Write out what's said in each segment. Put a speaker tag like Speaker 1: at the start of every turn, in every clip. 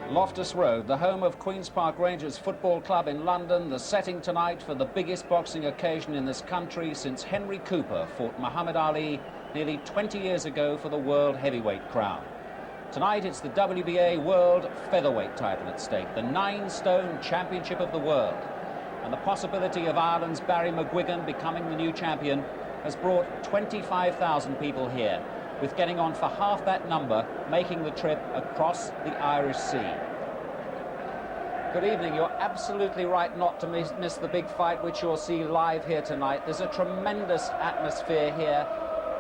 Speaker 1: Loftus Road, the home of Queen's Park Rangers Football Club in London, the setting tonight for the biggest boxing occasion in this country since Henry Cooper fought Muhammad Ali nearly 20 years ago for the world heavyweight crown. Tonight it's the WBA World Featherweight Title at stake, the 9-stone championship of the world. And the possibility of Ireland's Barry Mcguigan becoming the new champion has brought 25,000 people here, with getting on for half that number making the trip across the Irish Sea. Good evening. You're absolutely right not to miss the big fight which you'll see live here tonight. There's a tremendous atmosphere here,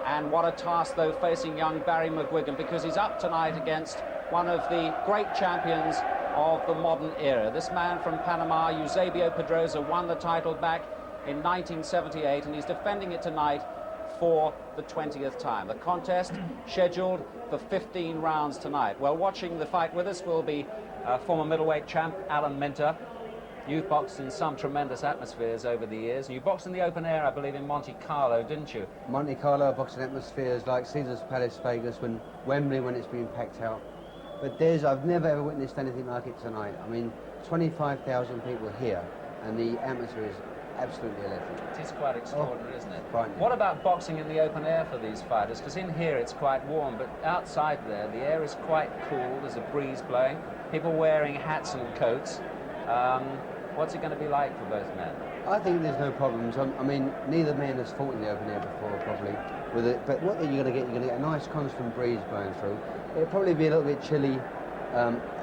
Speaker 1: and what a task though facing young Barry Mcguigan, because he's up tonight against one of the great champions of the modern era. This man from Panama, Eusebio Pedroza, won the title back in 1978, and he's defending it tonight for the 20th time. The contest scheduled for 15 rounds tonight. Well, watching the fight with us will be former middleweight champ Alan Minter. You've boxed in some tremendous atmospheres over the years. You boxed in the open air, I believe, in Monte Carlo, didn't you?
Speaker 2: Monte Carlo, boxing atmospheres like Caesar's Palace, Vegas, Wembley when it's been packed out. But I've never ever witnessed anything like it tonight. I mean, 25,000 people here, and the atmosphere is absolutely electric.
Speaker 1: It is quite extraordinary, isn't it?
Speaker 2: Frightening.
Speaker 1: What about boxing in the open air for these fighters? Because in here it's quite warm, but outside there the air is quite cool. There's a breeze blowing. People wearing hats and coats. What's it going to be like for both men?
Speaker 2: I think there's no problems. I mean, neither man has fought in the open air before, probably. But what you're going to get a nice constant breeze blowing through. It'll probably be a little bit chilly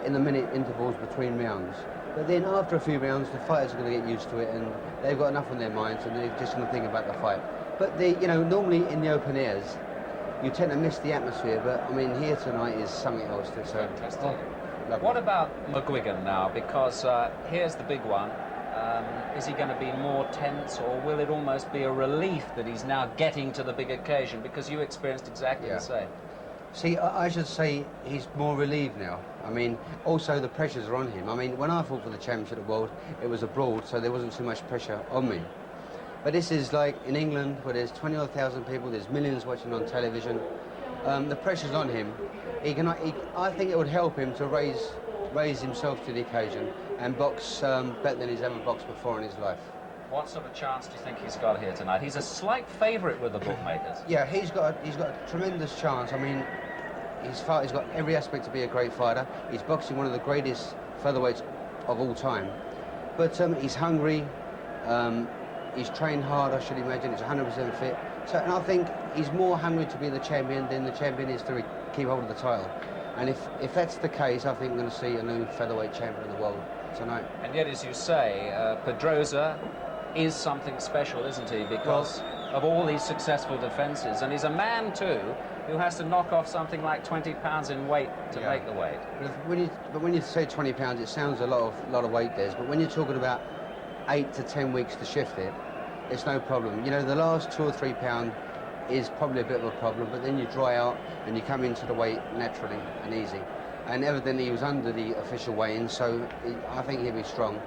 Speaker 2: in the minute intervals between rounds. But then after a few rounds, the fighters are going to get used to it, and they've got enough on their minds, and they're just going to think about the fight. But normally in the open airs, you tend to miss the atmosphere. But I mean, here tonight is something else. That's
Speaker 1: fantastic.
Speaker 2: Lovely.
Speaker 1: What about Mcguigan now? Because here's the big one. Is he going to be more tense, or will it almost be a relief that he's now getting to the big occasion? Because you experienced exactly the same.
Speaker 2: See, I should say he's more relieved now. I mean, also the pressures are on him. I mean, when I fought for the championship of the world, it was abroad, so there wasn't too much pressure on me. But this is like in England, where there's 20,000 people, there's millions watching on television. The pressure's on him. I think it would help him to raise himself to the occasion and box better than he's ever boxed before in his life.
Speaker 1: What sort of chance do you think he's got here tonight? He's a slight favourite with the bookmakers.
Speaker 2: Yeah, he's got a tremendous chance. I mean, he's got every aspect to be a great fighter. He's boxing one of the greatest featherweights of all time. But he's hungry. He's trained hard, I should imagine. He's 100% fit. So, and I think he's more hungry to be the champion than the champion is to keep hold of the title. And if that's the case, I think we're going to see a new featherweight champion of the world tonight.
Speaker 1: And yet, as you say, Pedroza is something special, isn't he? Because of all these successful defences. And he's a man, too, who has to knock off something like 20 pounds in weight to make the weight.
Speaker 2: But when you say 20 pounds, it sounds a lot of weight there. But when you're talking about 8 to 10 weeks to shift it, it's no problem. You know, the last 2 or 3 pounds is probably a bit of a problem, but then you dry out and you come into the weight naturally and easy. And evidently he was under the official weigh-in, so I think he'll be strong.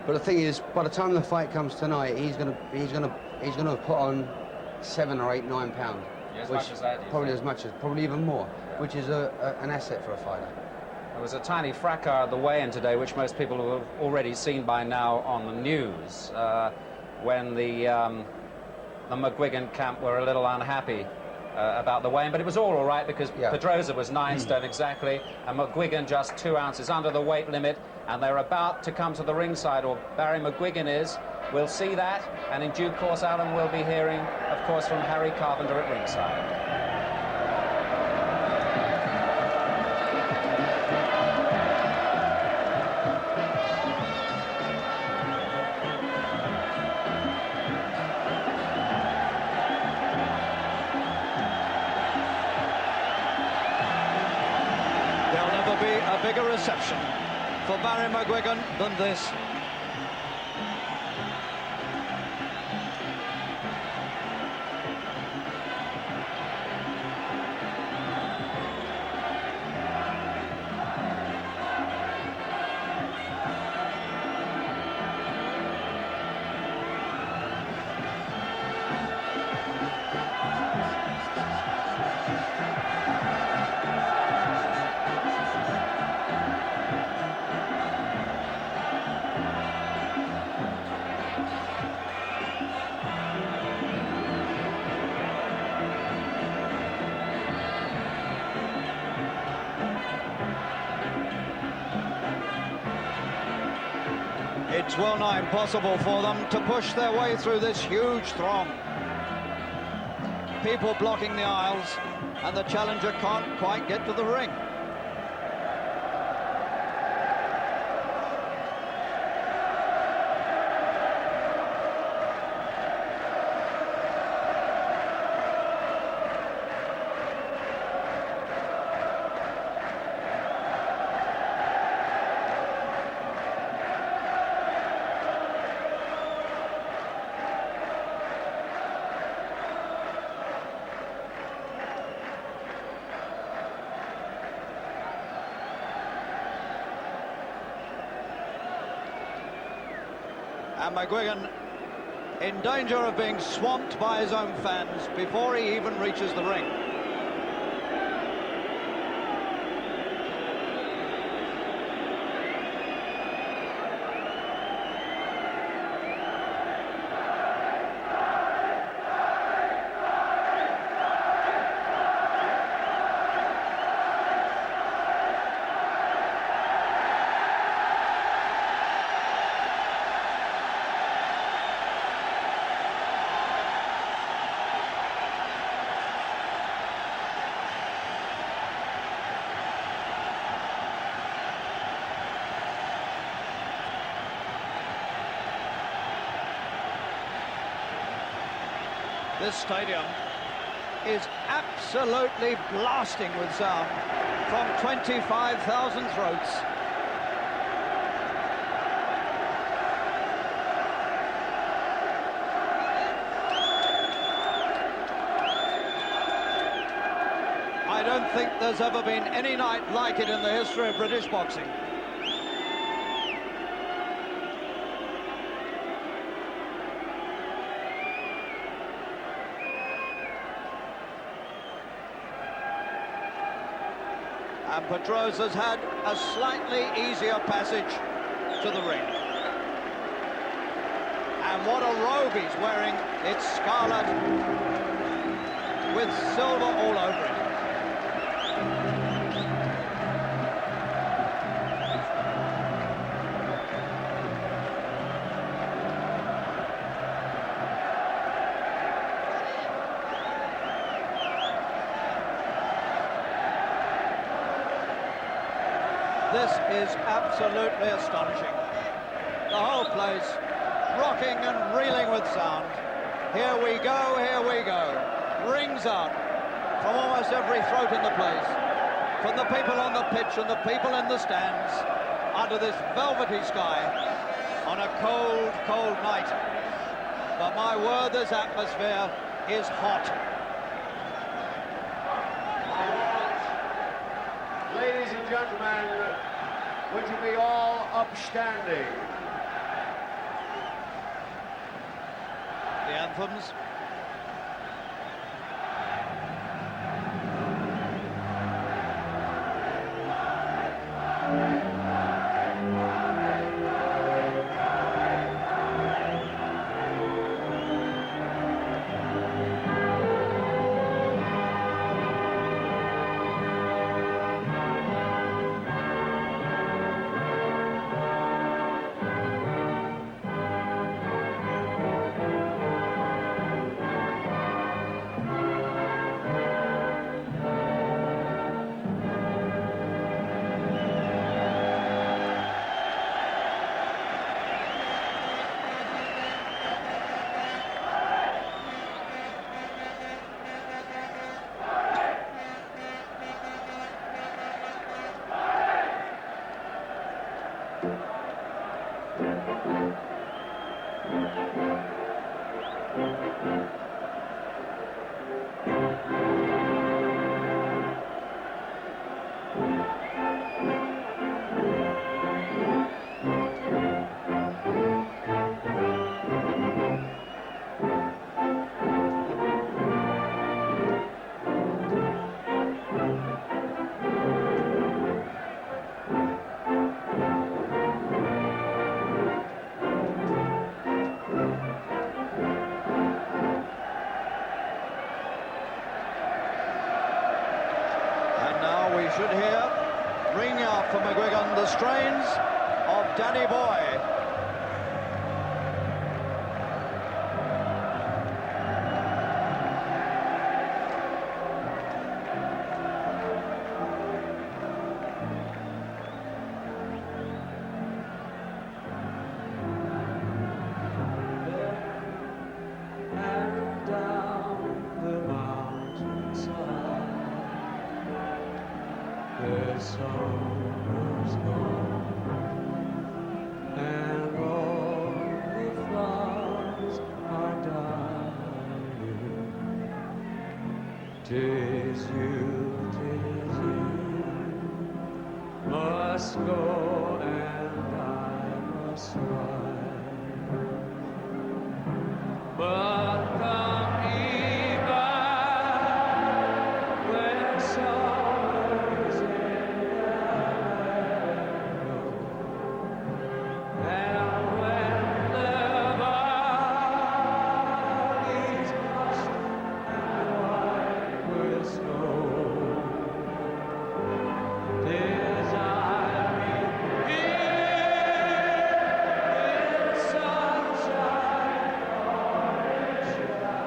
Speaker 2: But the thing is, by the time the fight comes tonight, he's gonna have put on 7 or 8, 9 pounds.
Speaker 1: As much as that,
Speaker 2: probably even more, which is an asset for a fighter.
Speaker 1: There was a tiny fracas at the weigh-in today, which most people have already seen by now on the news, when the Mcguigan camp were a little unhappy about the weigh-in, but it was all right because Pedroza was 9 stone exactly, and Mcguigan just 2 ounces under the weight limit, and they're about to come to the ringside, or Barry Mcguigan is. We'll see that, and in due course, Alan will be hearing, of course, from Harry Carpenter at ringside.
Speaker 3: Be a bigger reception for Barry Mcguigan than this. It's well nigh impossible for them to push their way through this huge throng. People blocking the aisles, and the challenger can't quite get to the ring. And Mcguigan in danger of being swamped by his own fans before he even reaches the ring. This stadium is absolutely blasting with sound from 25,000 throats. I don't think there's ever been any night like it in the history of British boxing. And Pedroza's had a slightly easier passage to the ring. And what a robe he's wearing. It's scarlet with silver all over it. This is absolutely astonishing. The whole place rocking and reeling with sound. Here we go, here we go. Rings out from almost every throat in the place. From the people on the pitch and the people in the stands under this velvety sky on a cold, cold night. But my word, this atmosphere is hot.
Speaker 4: Ladies and gentlemen, would you be all upstanding?
Speaker 3: The anthems. Should hear, ring out for Mcguigan, the strains of Danny Boy.
Speaker 5: the summer's gone, and all the flowers are dying. 'Tis you must go, and I must ride. But come even when summer's in the meadow, and when the valleys hushed and white with snow, 'tis I in sunshine or in shadow.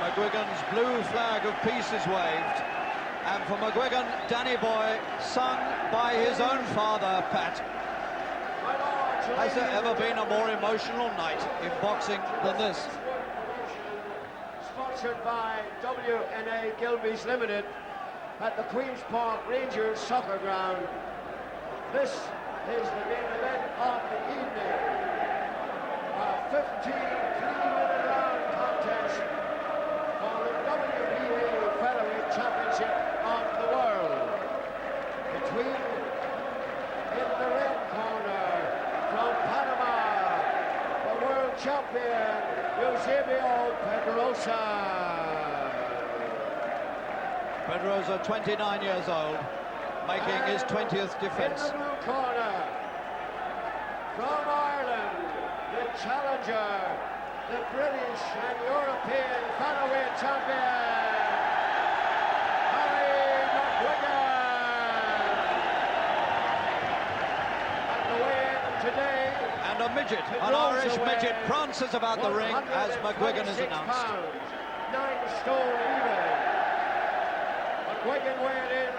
Speaker 3: Mcguigan's blue flag of peace is waved, and for Mcguigan, Danny Boy, sung by his own father, Pat. Has there ever been a more emotional night in boxing than this?
Speaker 4: Sponsored by WNA Gilbey's Limited at the Queen's Park Rangers Soccer Ground. This is the main event of the evening. A 15-3-minute round contest for the WBA Featherweight Championship of the world. Between, in the red corner, from Panama, the world champion, Eusebio Pedroza.
Speaker 3: Pedroza, 29 years old, making his 20th defense.
Speaker 4: In the blue corner, from Ireland, the challenger, the British and European featherweight champion, Mcguigan. And the weigh-in today,
Speaker 3: And a midget, an Irish midget, prances about the ring as Mcguigan is announced.
Speaker 4: Pounds, 9 stone even. Mcguigan weighed in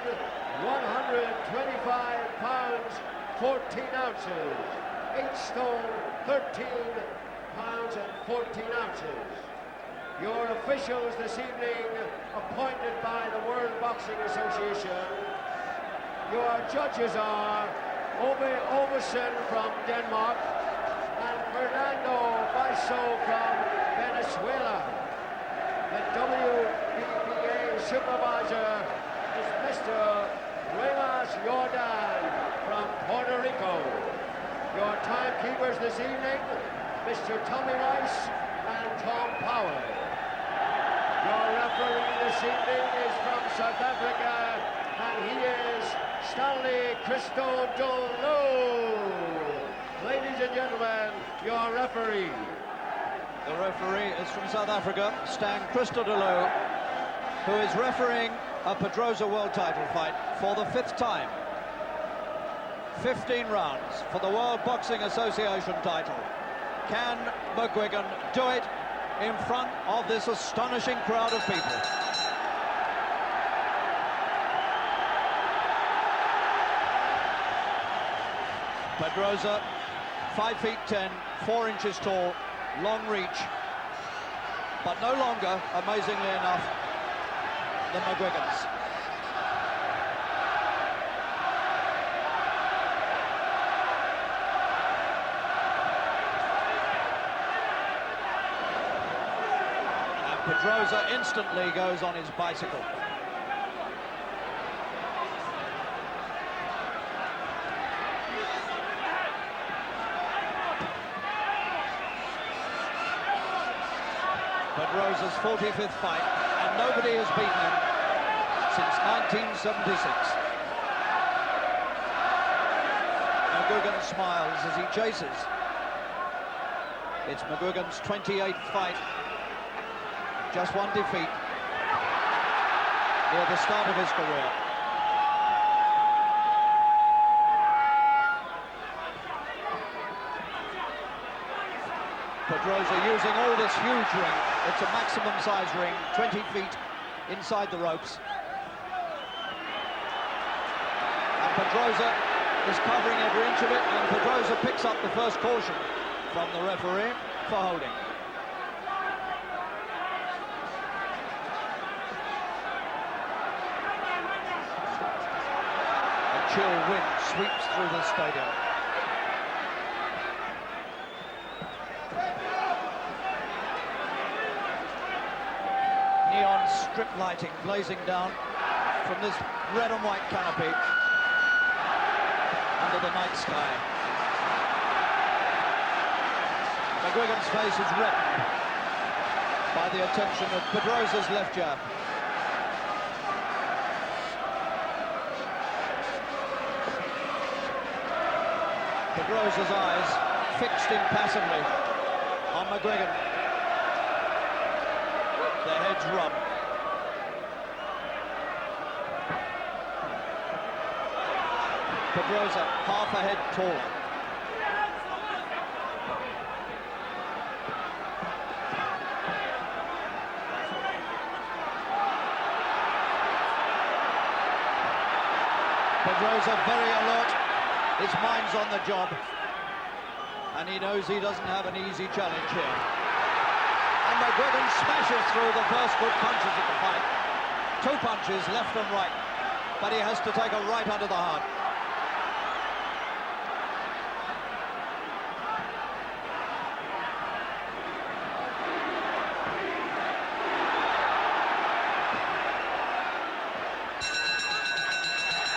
Speaker 4: 125 pounds, 14 ounces. 8 stone, 13 pounds and 14 ounces. Your officials this evening, appointed by the World Boxing Association. Your judges are Ove Ovesen from Denmark and Fernando Baiso from Venezuela. The WBA supervisor is Mr. Reyes Jordan from Puerto Rico. Your timekeepers this evening, Mr. Tommy Rice and Tom Powell. Your referee this evening is from South Africa, and he is Stanley Christodoulou. Ladies and gentlemen, your referee.
Speaker 3: The referee is from South Africa, Stan Christodoulou, who is refereeing a Pedroza world title fight for the 5th time. 15 rounds for the World Boxing Association title. Can Mcguigan do it in front of this astonishing crowd of people? Pedroza, 5 feet 10, 4 inches tall, long reach, but no longer, amazingly enough, than Mcguigan's. And Pedroza instantly goes on his bicycle. Pedroza's 45th fight, and nobody has beaten him since 1976. Mcguigan smiles as he chases. It's Mcguigan's 28th fight, just 1 defeat near the start of his career. Pedroza using all this huge ring. It's a maximum size ring, 20 feet inside the ropes. And Pedroza is covering every inch of it, and Pedroza picks up the first caution from the referee for holding. A chill wind sweeps through the stadium. Neon strip lighting blazing down from this red and white canopy under the night sky. Mcguigan's face is reddened by the attention of Pedroza's left jab. Pedroza's eyes fixed impassively on Mcguigan. Their heads rub. Pedroza half a head taller. Pedroza very alert. His mind's on the job, and he knows he doesn't have an easy challenge here. And Mcguigan smashes through the first good punches of the fight. 2 punches, left and right, but he has to take a right under the heart.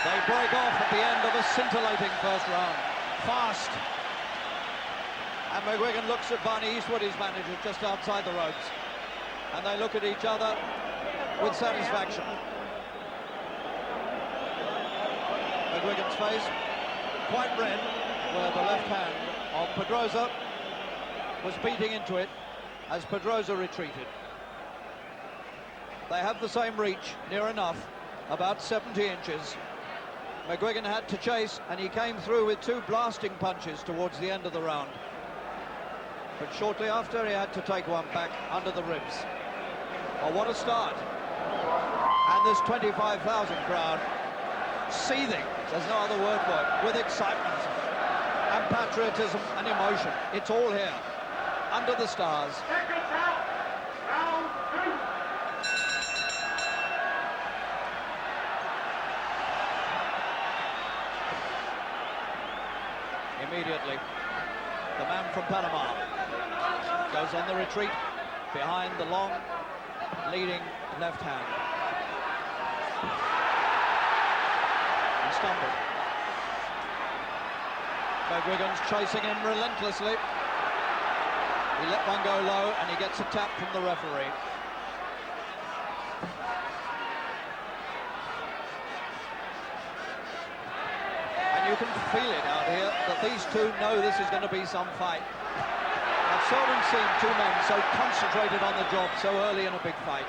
Speaker 3: They break off at the end of a scintillating first round. Fast. And Mcguigan looks at Barney Eastwood, his manager, just outside the ropes. And they look at each other with satisfaction. Mcguigan's face quite red, where the left hand of Pedroza was beating into it as Pedroza retreated. They have the same reach, near enough, about 70 inches. Mcguigan had to chase, and he came through with 2 blasting punches towards the end of the round. But shortly after, he had to take one back under the ribs. Oh, what a start. And this 25,000 crowd seething, there's no other word for it, with excitement and patriotism and emotion. It's all here, under the stars. Immediately, the man from Panama goes on the retreat behind the long, leading left hand. He stumbled. Mcguigan's chasing him relentlessly. He let one go low, and he gets a tap from the referee. You can feel it out here that these two know this is going to be some fight. I've seldom seen 2 men so concentrated on the job so early in a big fight.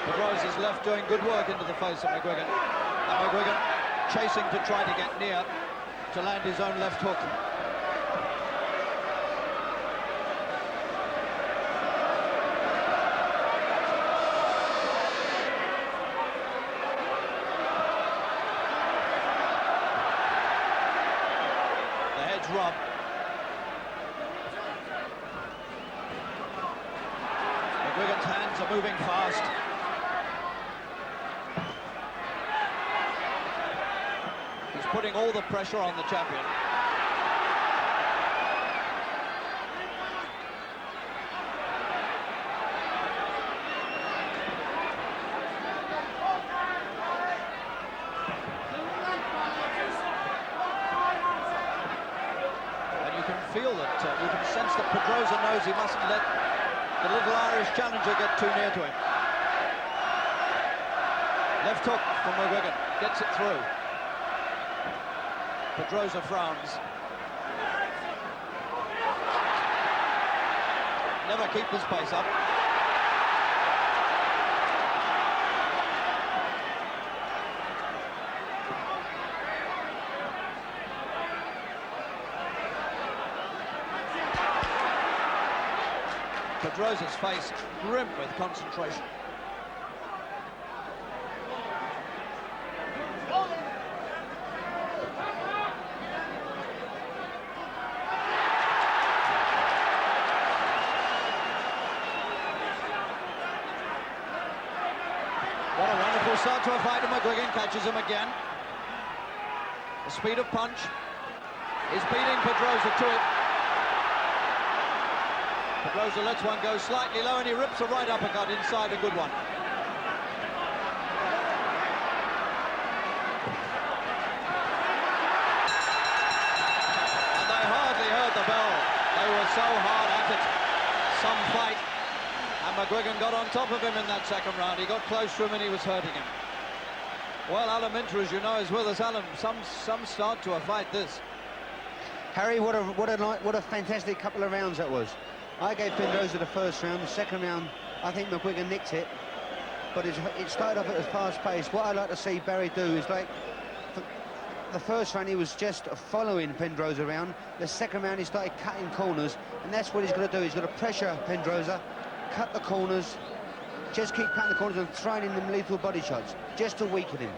Speaker 3: Pedroza's left doing good work into the face of Mcguigan. And Mcguigan chasing to try to get near to land his own left hook. Rub. Mcguigan's hands are moving fast. He's putting all the pressure on the champion. Feel that you can sense that Pedroza knows he mustn't let the little Irish challenger get too near to him. Left hook from Mcguigan, gets it through. Pedroza frowns. Never keep this pace up. Pedroza's face grim with concentration. What a wonderful start to a fight, and Mcguigan catches him again. The speed of punch is beating Pedroza to it. Pedroza lets one go slightly low, and he rips a right uppercut inside, a good one. And they hardly heard the bell. They were so hard at it. Some fight. And Mcguigan got on top of him in that second round. He got close to him and he was hurting him. Well, Alan Minter, as you know, is with us. Alan, some start to a fight this.
Speaker 2: Harry, what a fantastic couple of rounds that was. I gave Pedroza the first round. The second round, I think Mcguigan nicked it. But it started off at a fast pace. What I'd like to see Barry do is, like, the first round he was just following Pedroza around. The second round he started cutting corners, and that's what he's going to do. He's going to pressure Pedroza, cut the corners, just keep cutting the corners and throwing in them lethal body shots, just to weaken him.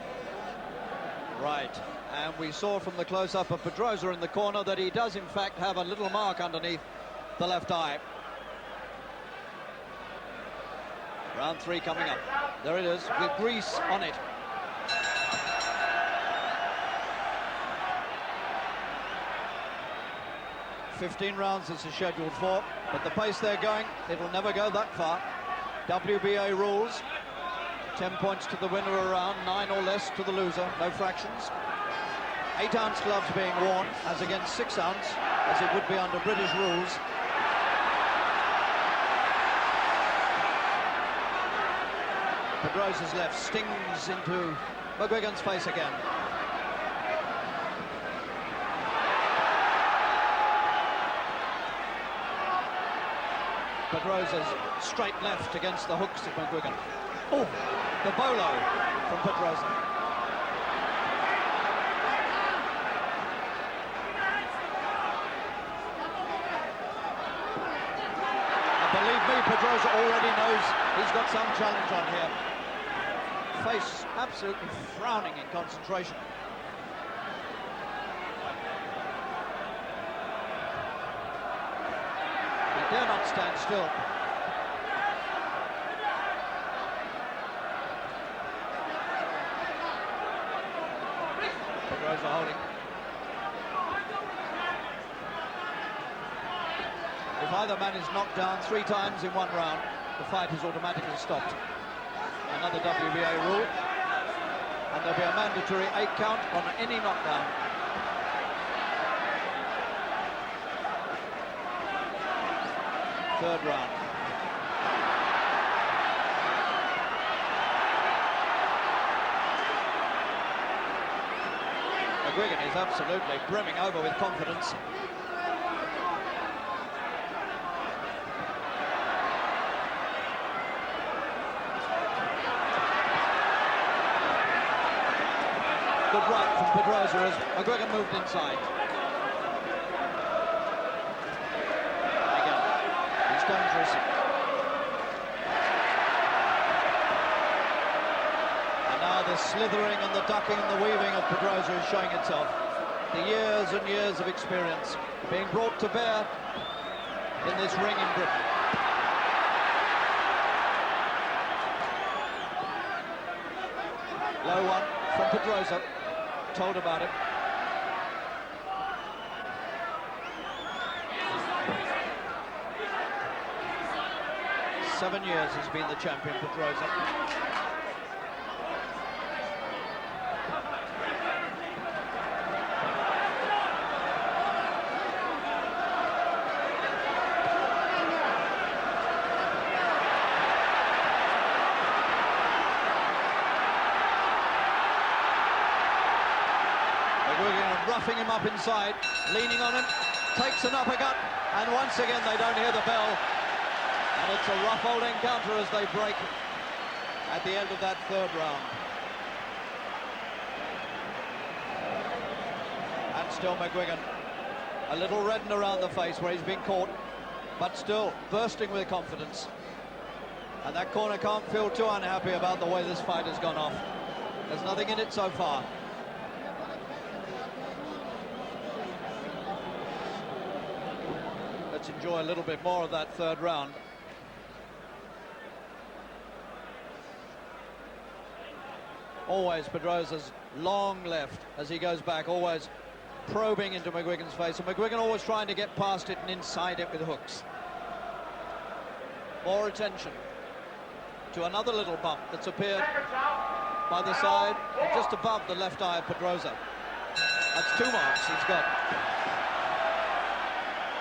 Speaker 3: Right, and we saw from the close-up of Pedroza in the corner that he does in fact have a little mark underneath the left eye. Round 3 coming up. There it is, with grease on it. "15 rounds this is scheduled for, but the pace they're going, it'll never go that far. WBA rules, 10 points to the winner a round, 9 or less to the loser, no fractions. 8-ounce gloves being worn, as against 6-ounce, as it would be under British rules. Pedroza's left stings into Mcguigan's face again. Pedroza's straight left against the hooks of Mcguigan. Oh, the bolo from Pedroza. And believe me, Pedroza already knows he's got some challenge on here. Face absolutely frowning in concentration. He dare not stand still. Pedroza holding. If either man is knocked down 3 times in one round, the fight is automatically stopped. Another WBA rule, and there'll be a mandatory 8 count on any knockdown. Third round. Mcguigan is absolutely brimming over with confidence. Good right from Pedroza as Mcguigan moved inside. Again, he's dangerous. And now the slithering and the ducking and the weaving of Pedroza is showing itself. The years and years of experience being brought to bear in this ring in Britain. Low one from Pedroza. Told about it. Seven years he's been the champion, Pedroza. Roughing him up inside, leaning on him, takes an uppercut, and once again they don't hear the bell. And it's a rough old encounter as they break at the end of that third round. And still Mcguigan, a little reddened around the face where he's been caught. but still bursting with confidence. And that corner can't feel too unhappy about the way this fight has gone off. There's nothing in it so far. Let's enjoy a little bit more of that third round. Always Pedroza's long left as he goes back, always probing into Mcguigan's face, and Mcguigan always trying to get past it and inside it with hooks. More attention to another little bump that's appeared by the side, just above the left eye of Pedroza. That's 2 marks he's got.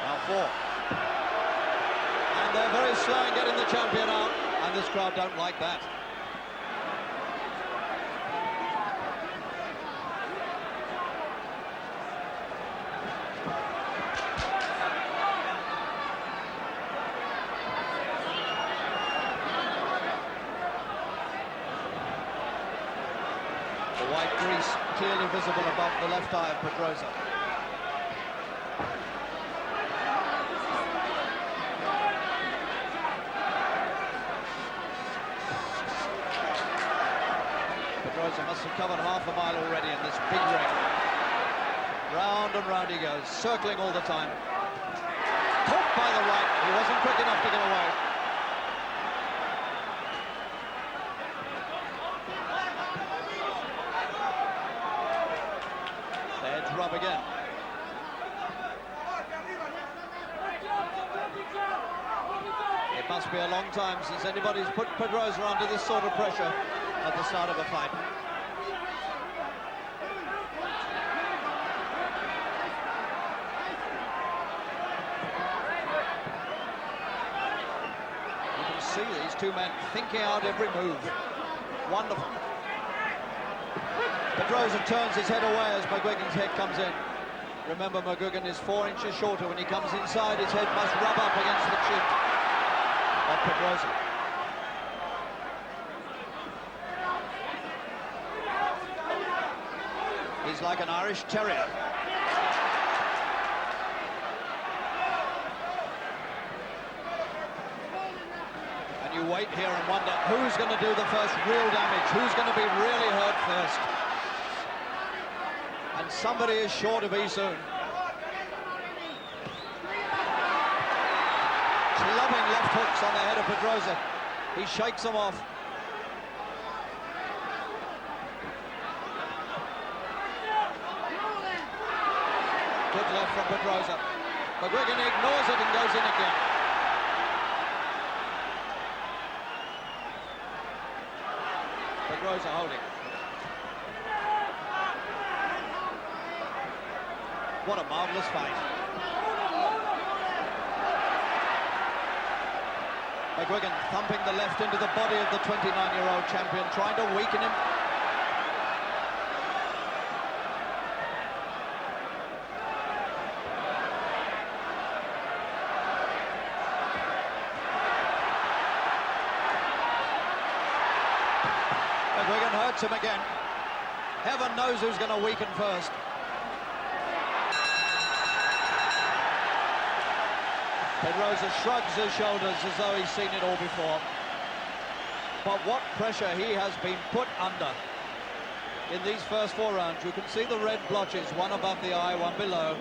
Speaker 3: Now 4. And they're very slow in getting the champion out, and this crowd don't like that. The white grease clearly visible above the left eye of Pedroza. Pedroza must have covered half a mile already in this big ring. Round and round he goes, circling all the time. Caught by the right, he wasn't quick enough to get away. Rub again. It must be a long time since anybody's put Pedroza under this sort of pressure at the start of a fight. You can see these two men thinking out every move. Wonderful. Pedroza turns his head away as Mcguigan's head comes in. Remember, Mcguigan is 4 inches shorter. When he comes inside, his head must rub up against the chin of Pedroza. He's like an Irish terrier. And you wait here and wonder who's going to do the first real damage, who's going to be really hurt first. And somebody is sure to be soon. Clubbing left hooks on the head of Pedroza. He shakes them off. Good left from Pedroza. Mcguigan ignores it and goes in again. Pedroza holding. What a marvelous fight. Mcguigan thumping the left into the body of the 29-year-old champion, trying to weaken him. Mcguigan hurts him again. Heaven knows who's going to weaken first. Pedroza shrugs his shoulders as though he's seen it all before. But what pressure he has been put under in these first 4 rounds. You can see the red blotches, one above the eye, one below.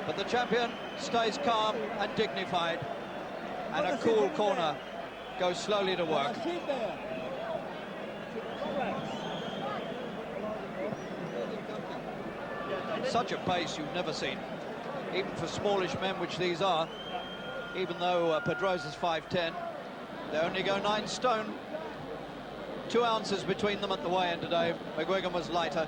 Speaker 3: But the champion stays calm and dignified. And a cool corner goes slowly to work. Such a pace you've never seen, even for smallish men, which these are. Even though Pedroza's 5'10", they only go 9 stone. 2 ounces between them at the weigh-in today. Mcguigan was lighter.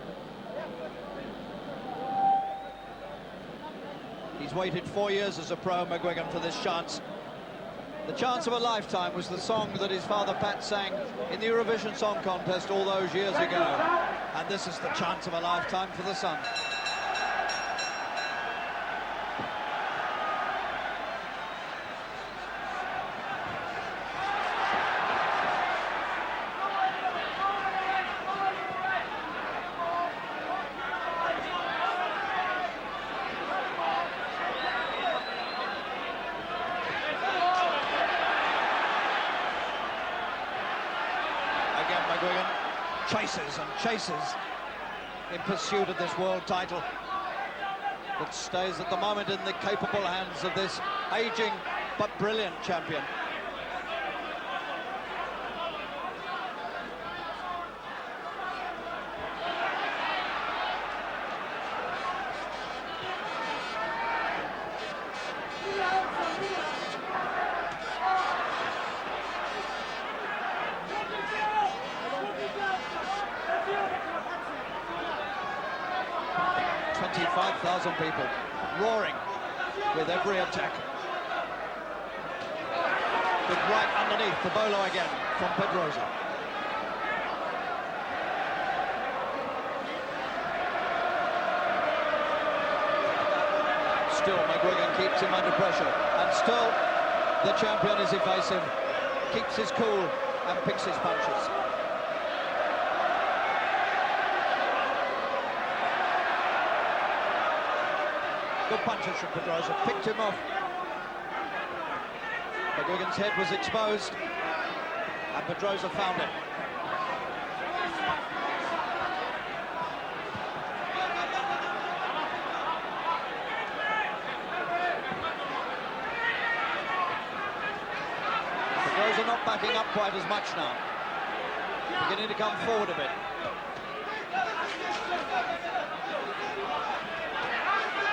Speaker 3: He's waited 4 years as a pro, Mcguigan, for this chance. The chance of a lifetime was the song that his father Pat sang in the Eurovision Song Contest all those years ago. And this is the chance of a lifetime for the son. Mcguigan chases and chases in pursuit of this world title, that stays at the moment in the capable hands of this aging but brilliant champion. $25,000 people roaring with every attack. Good right underneath the bolo again from Pedroza. Still Mcguigan keeps him under pressure, and still the champion is evasive, keeps his cool and picks his punches. Good punches from Pedroza, picked him off. Mcguigan's head was exposed, and Pedroza found it. Pedroza not backing up quite as much now, beginning to come forward a bit.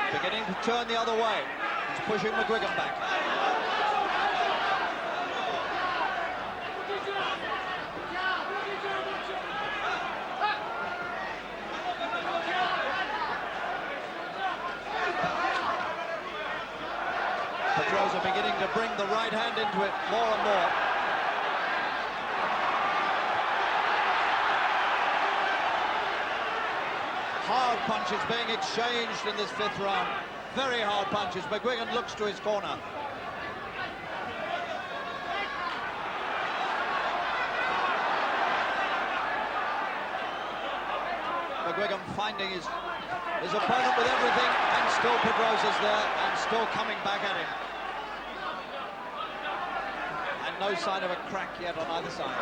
Speaker 3: Beginning to turn the other way. He's pushing Mcguigan back. Pedroza beginning to bring the right hand into it more and more. Hard punches being exchanged in this fifth round. Very hard punches. Mcguigan looks to his corner. Mcguigan finding his opponent with everything, and still Pedroza's there, and still coming back at him. And no sign of a crack yet on either side.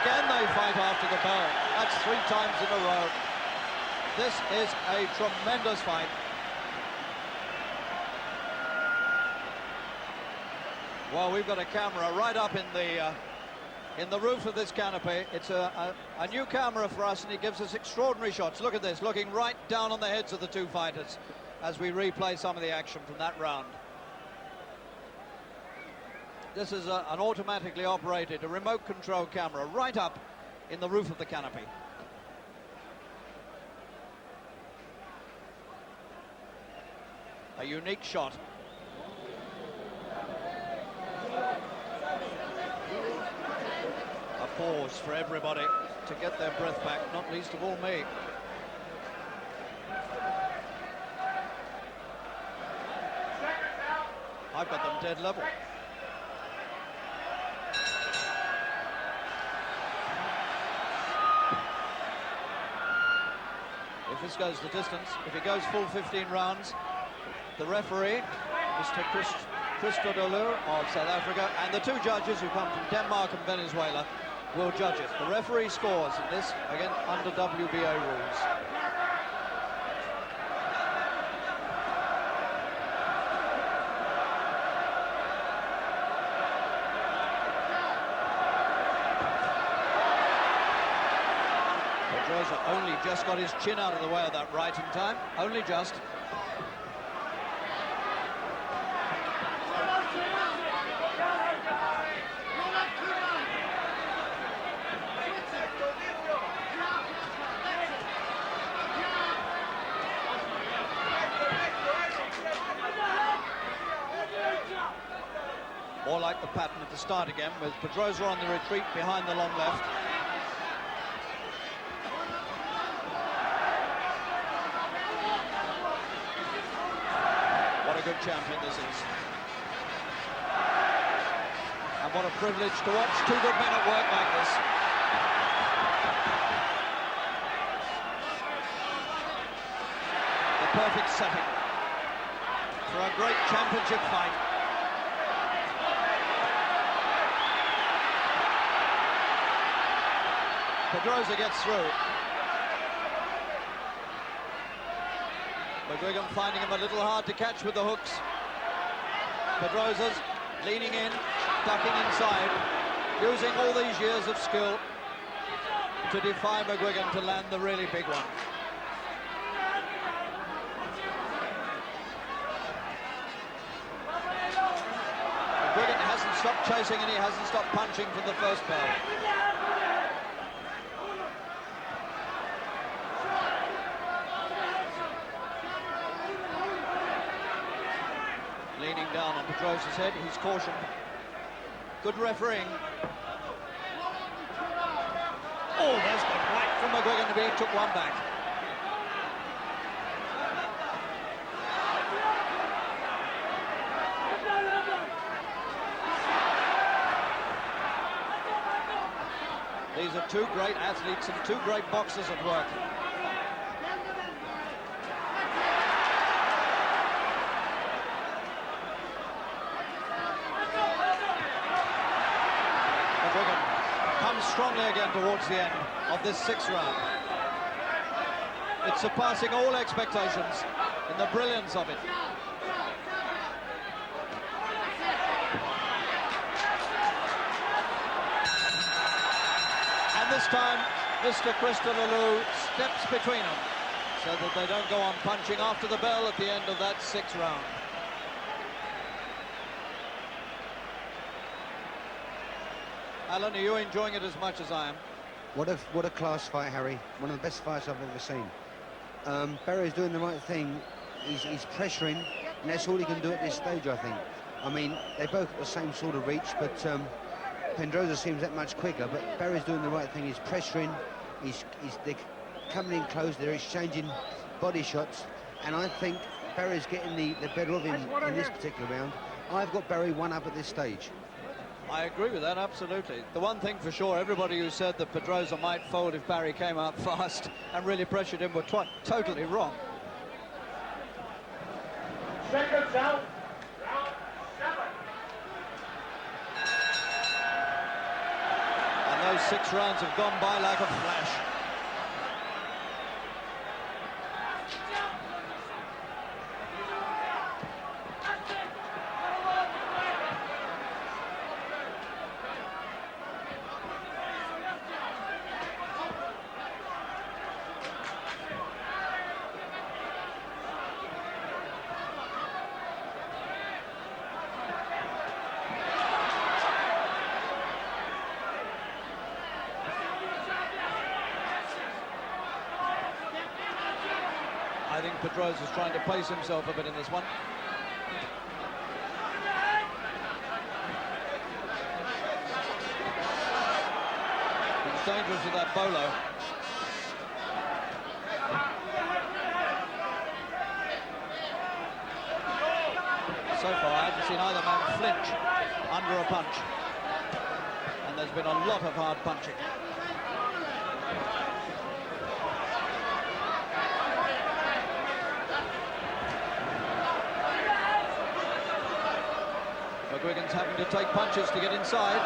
Speaker 3: Again they fight after the bell. That's 3 times in a row. This is a tremendous fight. Well, we've got a camera right up in the roof of this canopy. It's a new camera for us, and it gives us extraordinary shots. Look at this, looking right down on the heads of the two fighters as we replay some of the action from that round. This is an automatically operated, a remote control camera right up in the roof of the canopy. A unique shot. A pause for everybody to get their breath back, not least of all me. I've got them dead level. If this goes the distance, if it goes full 15 rounds, the referee, Mr. Christodoulou of South Africa, and the 2 judges who come from Denmark and Venezuela will judge it. The referee scores in this, again, under WBA rules. Pedroza only just got his chin out of the way of that right in time, only just. More like the pattern at the start again, with Pedroza on the retreat behind the long left. What a good champion this is. And what a privilege to watch 2 good men at work like this. The perfect setting. for a great championship fight. Pedroza gets through. Mcguigan finding him a little hard to catch with the hooks. Pedroza's leaning in, ducking inside, using all these years of skill to defy Mcguigan to land the really big one. Mcguigan hasn't stopped chasing and he hasn't stopped punching from the first bell. Leaning down on Pedroza's head, he's cautioned. Good refereeing. Oh, there's the right from Mcguigan to be, took one back. These are two great athletes and two great boxers at work. Strongly again towards the end of this sixth round. It's surpassing all expectations in the brilliance of it. And this time, Mr. Christodoulou steps between them so that they don't go on punching after the bell at the end of that sixth round. Alan, are you enjoying it as much as I am?
Speaker 2: What a class fight, Harry. One of the best fights I've ever seen. Barry's doing the right thing. He's pressuring, and that's all he can do at this stage, I think. I mean, they both got the same sort of reach, but Pedroza seems that much quicker. But Barry's doing the right thing. He's pressuring. They're coming in close. They're exchanging body shots, and I think Barry's getting the better of him in this particular round. I've got Barry one up at this stage.
Speaker 3: I agree with that, absolutely. The one thing for sure, everybody who said that Pedroza might fold if Barry came out fast and really pressured him were totally wrong.
Speaker 4: Seconds out. Round 7.
Speaker 3: And those 6 rounds have gone by like a flash. I think Pedroza's trying to pace himself a bit in this one. He's dangerous with that bolo. So far, I haven't seen either man flinch under a punch. And there's been a lot of hard punching. Mcguigan's having to take punches to get inside.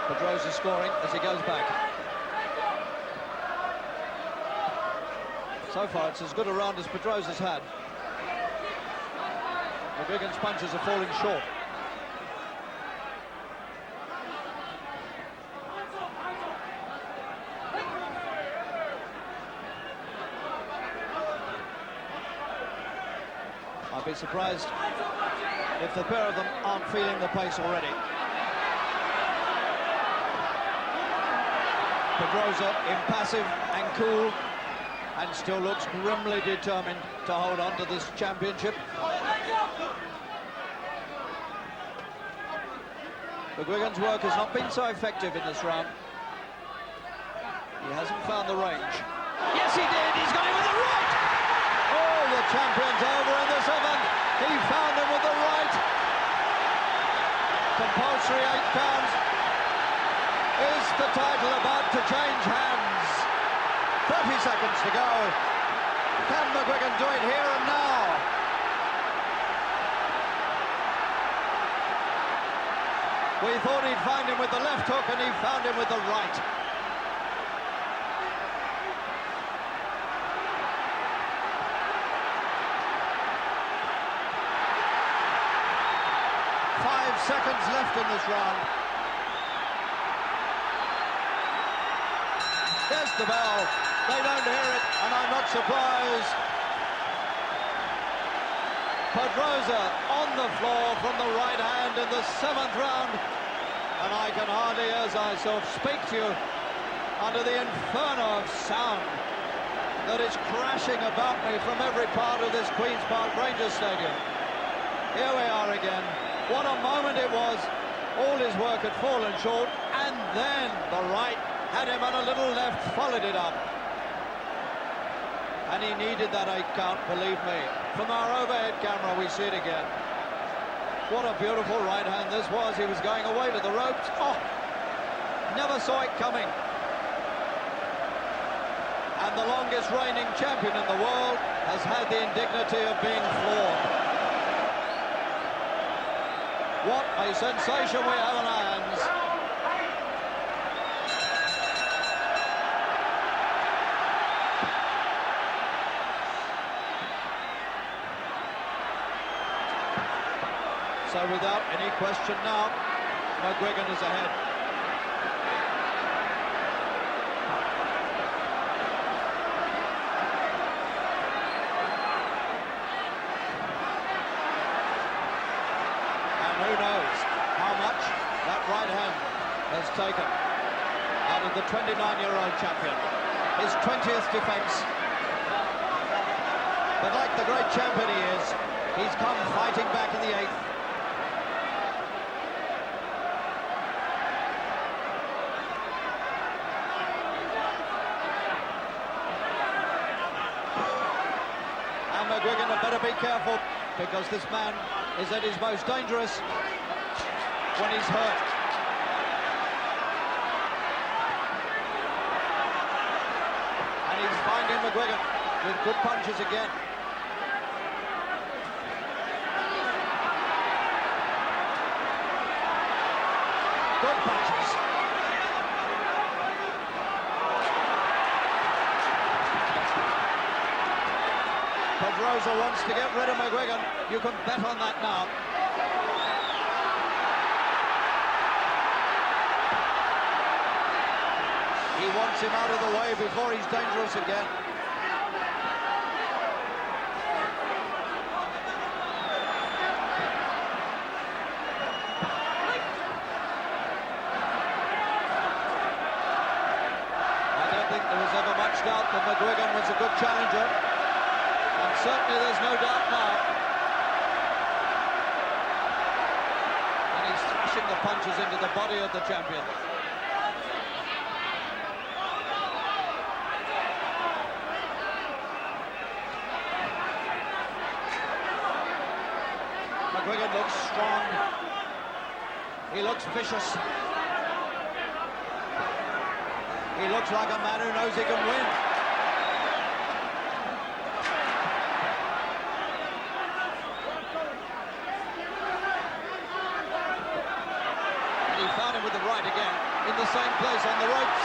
Speaker 3: Pedroza scoring as he goes back. So far, it's as good a round as Pedroza's had. Mcguigan's punches are falling short. I'd be surprised if the pair of them aren't feeling the pace already. Pedroza impassive and cool, and still looks grimly determined to hold on to this championship. Mcguigan's work has not been so effective in this round. He hasn't found the range. Yes, he did! He's got it with the right! Oh, the champion's over in the 7th. He found him with the right. Compulsory 8 pounds. Is the title about to change hands? 30 seconds to go. Can Mcguigan do it here and now? We thought he'd find him with the left hook, and he found him with the right. Seconds left in this round. There's the bell. They don't hear it, and I'm not surprised. Pedroza on the floor from the right hand in the 7th round. And I can hardly, as I speak to you, under the inferno of sound that is crashing about me from every part of this Queen's Park Rangers Stadium. Here we are again. What a moment it was. All his work had fallen short, and then the right had him, and a little left followed it up. And he needed that 8 count, believe me. From our overhead camera, we see it again. What a beautiful right hand this was. He was going away to the ropes. Oh, never saw it coming. And the longest reigning champion in the world has had the indignity of being floored. What a sensation we have in our hands. So without any question now, Mcguigan is ahead. Who knows how much that right hand has taken out of the 29-year-old champion. His 20th defence. But like the great champion he is, he's come fighting back in the 8th. And Mcguigan had better be careful, because this man is at his most dangerous when he's hurt. And he's finding Mcguigan with good punches again. Good punches. Pedroza wants to get rid of Mcguigan. You can bet on that now. He wants him out of the way before he's dangerous again. I don't think there was ever much doubt that Mcguigan was a good challenger. And certainly there's no doubt now. And he's thrashing the punches into the body of the champion. Mcguigan looks strong. He looks vicious. He looks like a man who knows he can win. With the right again, in the same place on the ropes.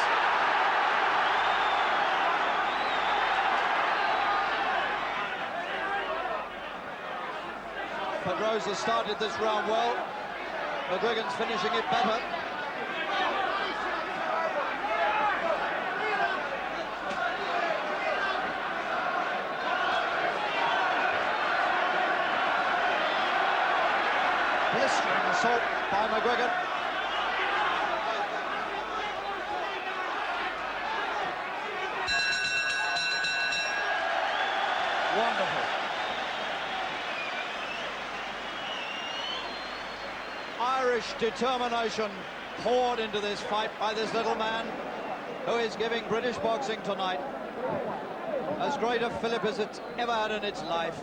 Speaker 3: Pedroza started this round well. Mcguigan's finishing it better. Blistering assault by Mcguigan. Wonderful. Irish determination poured into this fight by this little man who is giving British boxing tonight as great a fillip as it's ever had in its life.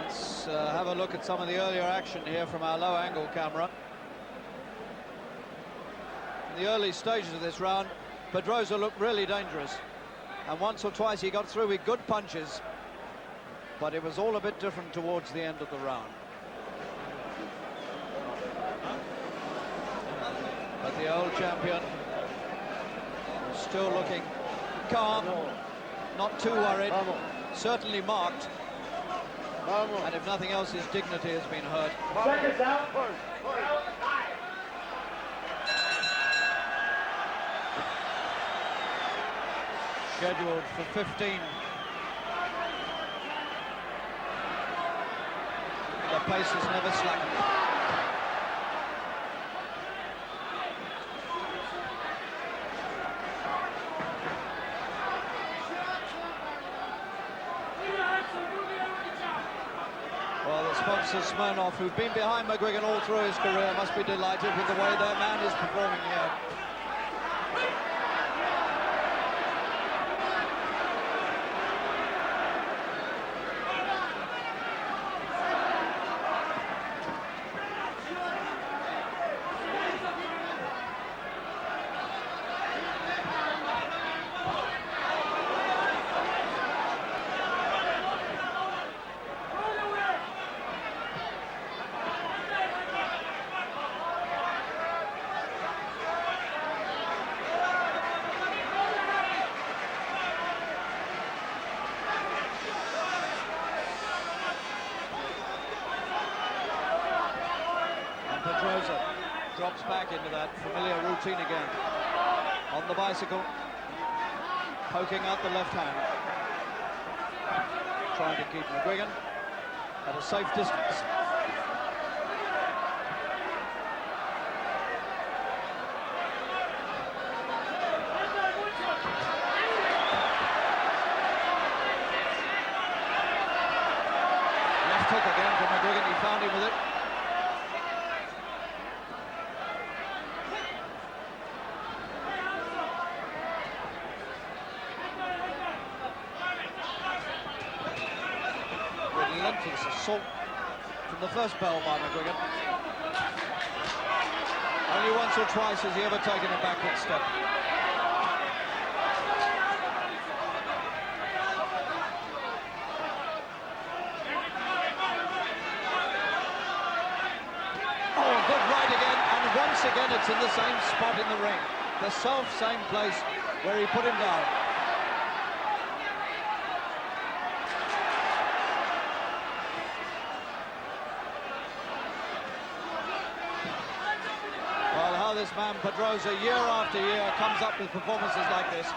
Speaker 3: It's Let's have a look at some of the earlier action here from our low-angle camera. In the early stages of this round, Pedroza looked really dangerous, and once or twice he got through with good punches, but it was all a bit different towards the end of the round. But the old champion is still looking calm, not too worried, certainly marked, and if nothing else, his dignity has been hurt.
Speaker 4: Seconds out.
Speaker 3: Scheduled for 15. The pace has never slackened. Well, the sponsor Smirnoff, who've been behind Mcguigan all through his career, must be delighted with the way their man is performing here. Pedroza drops back into that familiar routine again. On the bicycle, poking out the left hand. Trying to keep Mcguigan at a safe distance. Left hook again from Mcguigan, he found him with it. Relentless assault from the first bell by Mcguigan. Only once or twice has he ever taken a backward step. Oh, good right again, and once again it's in the same spot in the ring. The self-same place where he put him down. This man Pedroza year after year comes up with performances like this,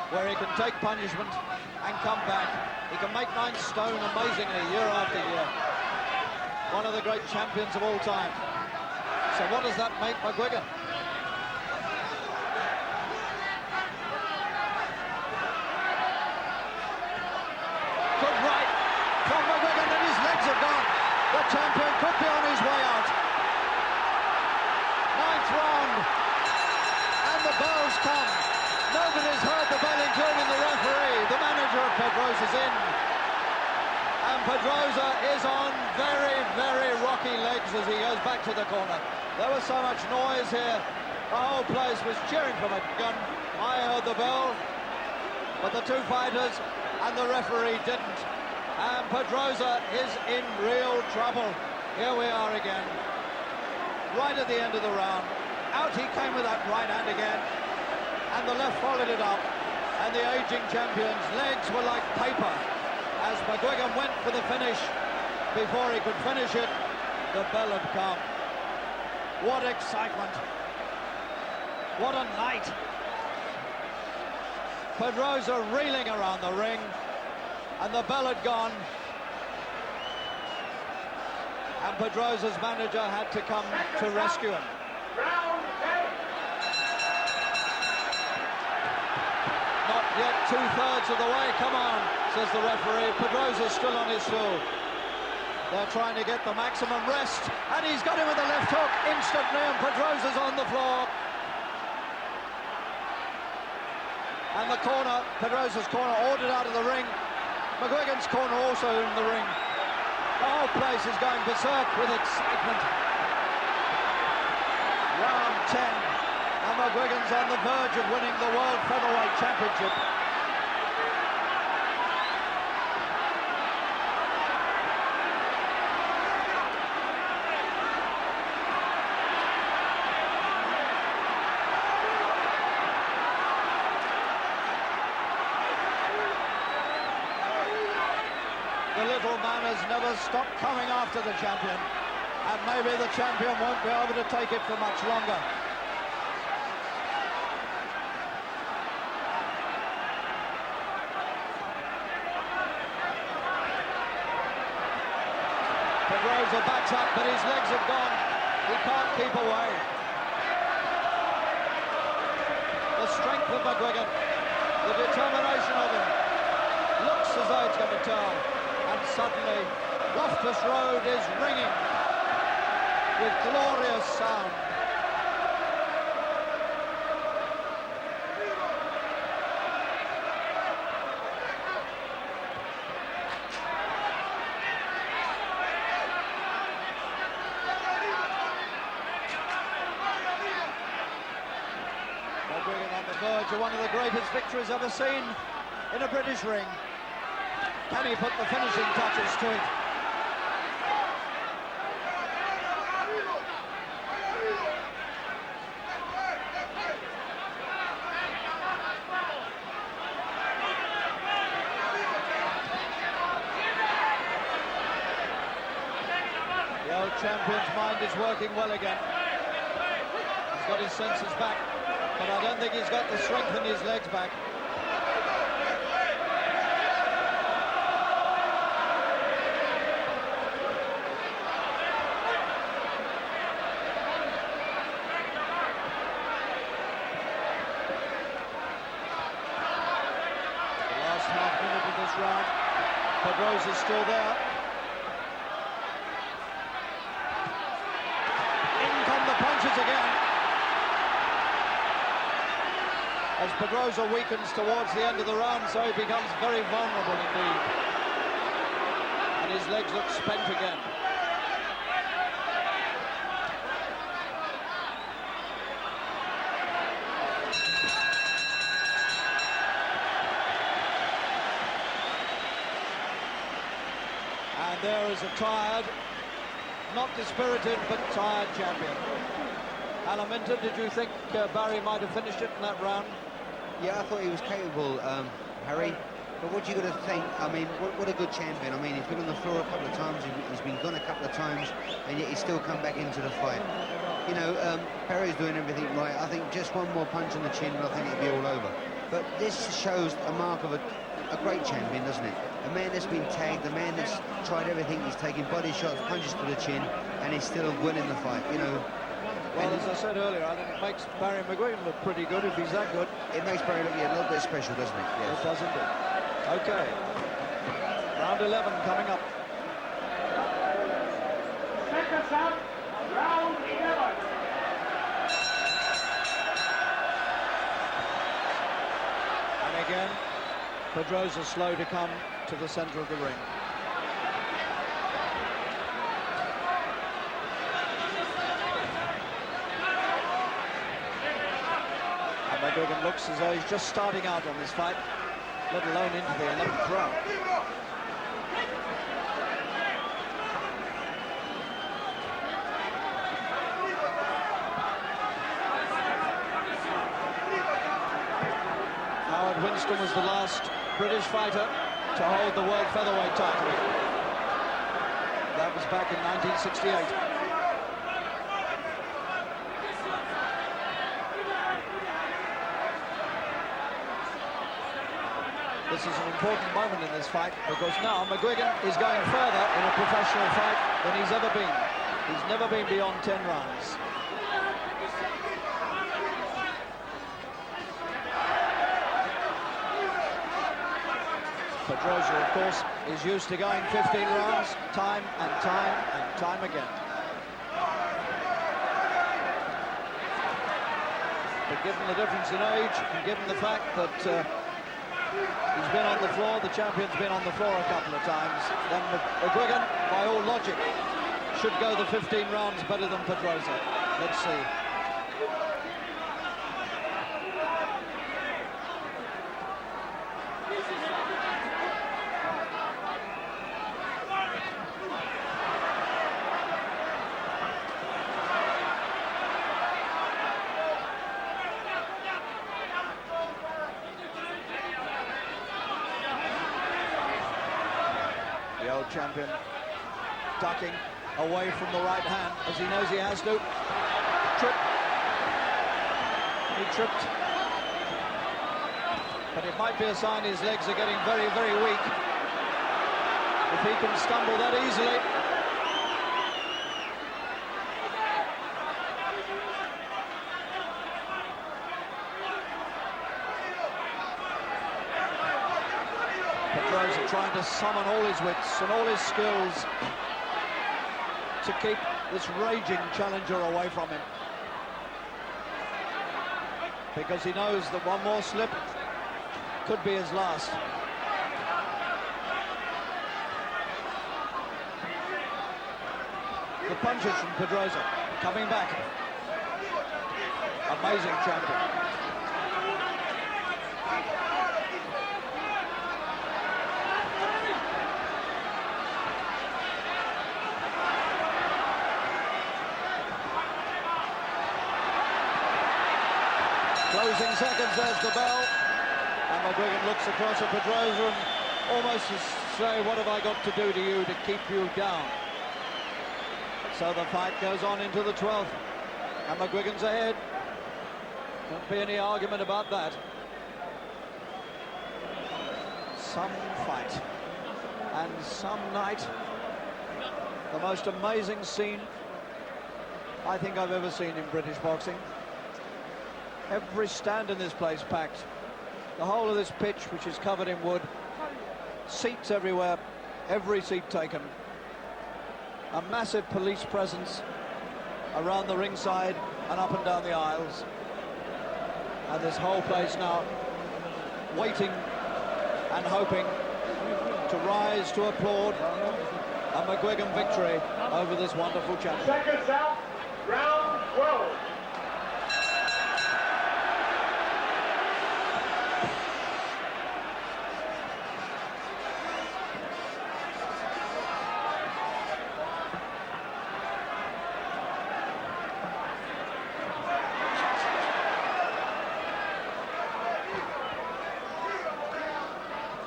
Speaker 3: where he can take punishment and come back. He can make 9 stone amazingly year after year. One of the great champions of all time. So what does that make Mcguigan? Good right from Mcguigan, and his legs are gone. The champion could be on his way out. Round, and the bells come. Nobody's heard the bell, including the referee. The manager of Pedroza's in, and Pedroza is on very, very rocky legs as he goes back to the corner. There was so much noise here. The whole place was cheering for Mcguigan. I heard the bell, but the two fighters and the referee didn't. And Pedroza is in real trouble. Here we are again. Right at the end of the round, out he came with that right hand again, and the left followed it up, and the aging champion's legs were like paper as Mcguigan went for the finish. Before he could finish it, the bell had come. What excitement! What a night! Pedroza reeling around the ring, and the bell had gone. And Pedroza's manager had to come to rescue him. Not yet 2/3 of the way. Come on, says the referee. Pedroza's still on his stool. They're trying to get the maximum rest, and he's got him with the left hook instantly, and Pedroza's on the floor. And the corner, Pedroza's corner, ordered out of the ring. Mcguigan's corner also in the ring. The whole place is going berserk with excitement. Round 10, and Mcguigan's on the verge of winning the World Featherweight Championship. The little man has never stopped coming after the champion, and maybe the champion won't be able to take it for much longer. Pedroza backs up, but his legs have gone. He can't keep away. The strength of Mcguigan, the determination of him, looks as though it's going to turn. And suddenly, Loftus Road is ringing with glorious sound. Mcguigan on the verge of one of the greatest victories ever seen in a British ring. Can he put the finishing touches to it? The old champion's mind is working well again. He's got his senses back, but I don't think he's got the strength in his legs back. Half minute of this round. Pedroza's still there. In come the punches again. As Pedroza weakens towards the end of the round, so he becomes very vulnerable indeed. And his legs look spent again. And there is a tired, not dispirited, but tired champion. Alan Minton, did you think Barry might have finished it in that round?
Speaker 2: Yeah, I thought he was capable, Harry. But what you got to think, I mean, what a good champion. I mean, he's been on the floor a couple of times, he's been gone a couple of times, and yet he's still come back into the fight. You know, Barry's doing everything right. I think just one more punch on the chin, and I think it'll be all over. But this shows a mark of a great champion, doesn't it? A man that's been tagged, a man that's tried everything. He's taken body shots, punches to the chin, and he's still winning the fight, you know.
Speaker 3: Well, as I said earlier, I think it makes Barry Mcguigan look pretty good if he's that good.
Speaker 2: It makes Barry look a little bit special, doesn't it? Yes.
Speaker 3: It does indeed. Okay. Round 11 coming up.
Speaker 4: Seconds out, round 11.
Speaker 3: And again, Pedroza slow to come to the centre of the ring. And Mcguigan looks as though he's just starting out on this fight, let alone into the 11th round. Howard Winston was the last British fighter to hold the World Featherweight title. That was back in 1968. This is an important moment in this fight because now Mcguigan is going further in a professional fight than he's ever been. He's never been beyond 10 rounds. Pedroza, of course, is used to going 15 rounds time and time and time again. But given the difference in age and given the fact that He's been on the floor, the champion's been on the floor a couple of times. Then Mcguigan, by all logic, should go the 15 rounds better than Pedroza. Let's see. The old champion ducking away from the right hand as he knows he has to. Trip. He tripped. But it might be a sign his legs are getting very, very weak. If he can stumble that easily. Pedroza trying to summon all his wits and all his skills to keep this raging challenger away from him. Because he knows that one more slip could be his last. The punches from Pedroza coming back. Amazing champion. Closing seconds, there's the bell. And Mcguigan looks across at Pedroza and almost to say, what have I got to do to you to keep you down? So the fight goes on into the 12th. And Mcguigan's ahead. Won't be any argument about that. Some fight. And some night. The most amazing scene I think I've ever seen in British boxing. Every stand in this place packed. The whole of this pitch, which is covered in wood. Seats everywhere, every seat taken. A massive police presence around the ringside and up and down the aisles. And this whole place now waiting and hoping to rise to applaud a Mcguigan victory over this wonderful champion.
Speaker 4: Seconds out, round 12.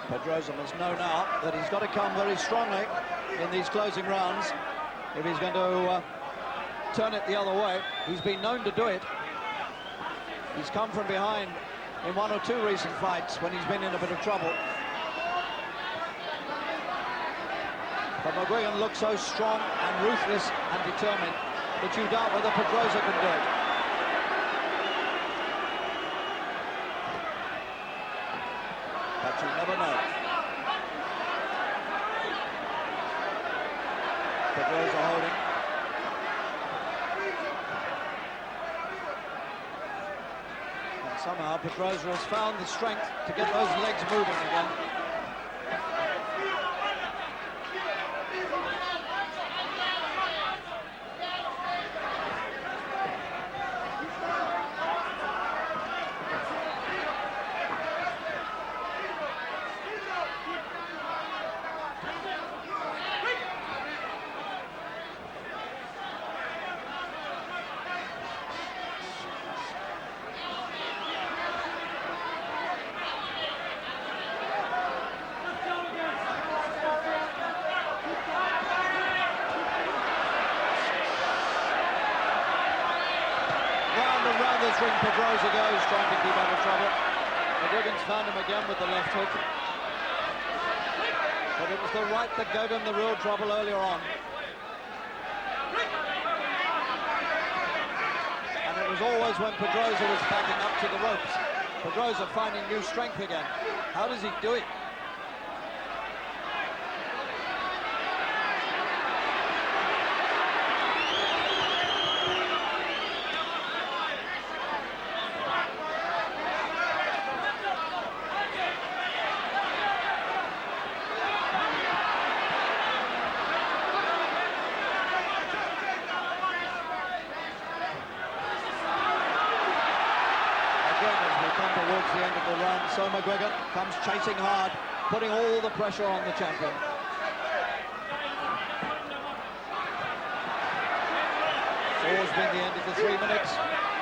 Speaker 3: Pedroza must know now that he's got to come very strongly in these closing rounds if he's going to turn it the other way. He's been known to do it. He's come from behind in one or two recent fights when he's been in a bit of trouble. But Mcguigan looks so strong and ruthless and determined that you doubt whether Pedroza can do it. But you never know. Pedroza holding. And somehow Pedroza has found the strength to get those legs moving again. This ring Pedroza goes, trying to keep out of trouble. Mcguigan's found him again with the left hook. But it was the right that gave him the real trouble earlier on. And it was always when Pedroza was backing up to the ropes. Pedroza finding new strength again. How does he do it? towards the end of the run. So Mcguigan comes chasing hard, putting all the pressure on the champion. It's always been the end of the 3 minutes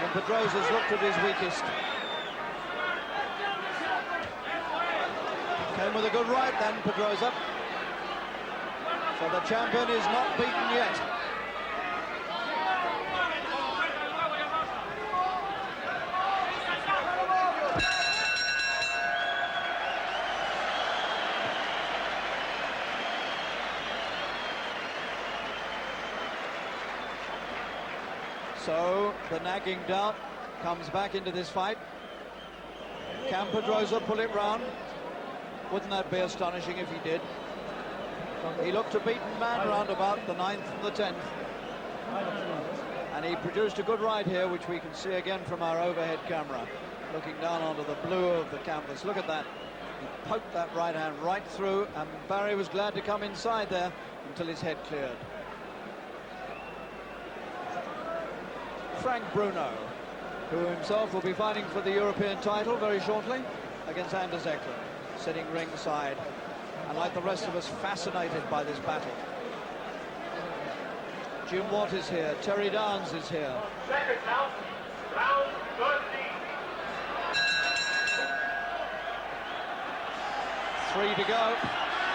Speaker 3: when Pedroza's looked at his weakest. Came with a good right then, Pedroza. So the champion is not beaten yet. So the nagging doubt comes back into this fight. Can Pedroza pull it round? Wouldn't that be astonishing if he did? He looked a beaten man round about the 9th and the 10th. And he produced a good right here, which we can see again from our overhead camera, looking down onto the blue of the canvas. Look at that. He poked that right hand right through, and Barry was glad to come inside there until his head cleared. Frank Bruno, who himself will be fighting for the European title very shortly against Anders Eklund, sitting ringside, and like the rest of us, fascinated by this battle. Jim Watt is here, Terry Downs is here.
Speaker 4: Second count, round 13.
Speaker 3: 3 to go,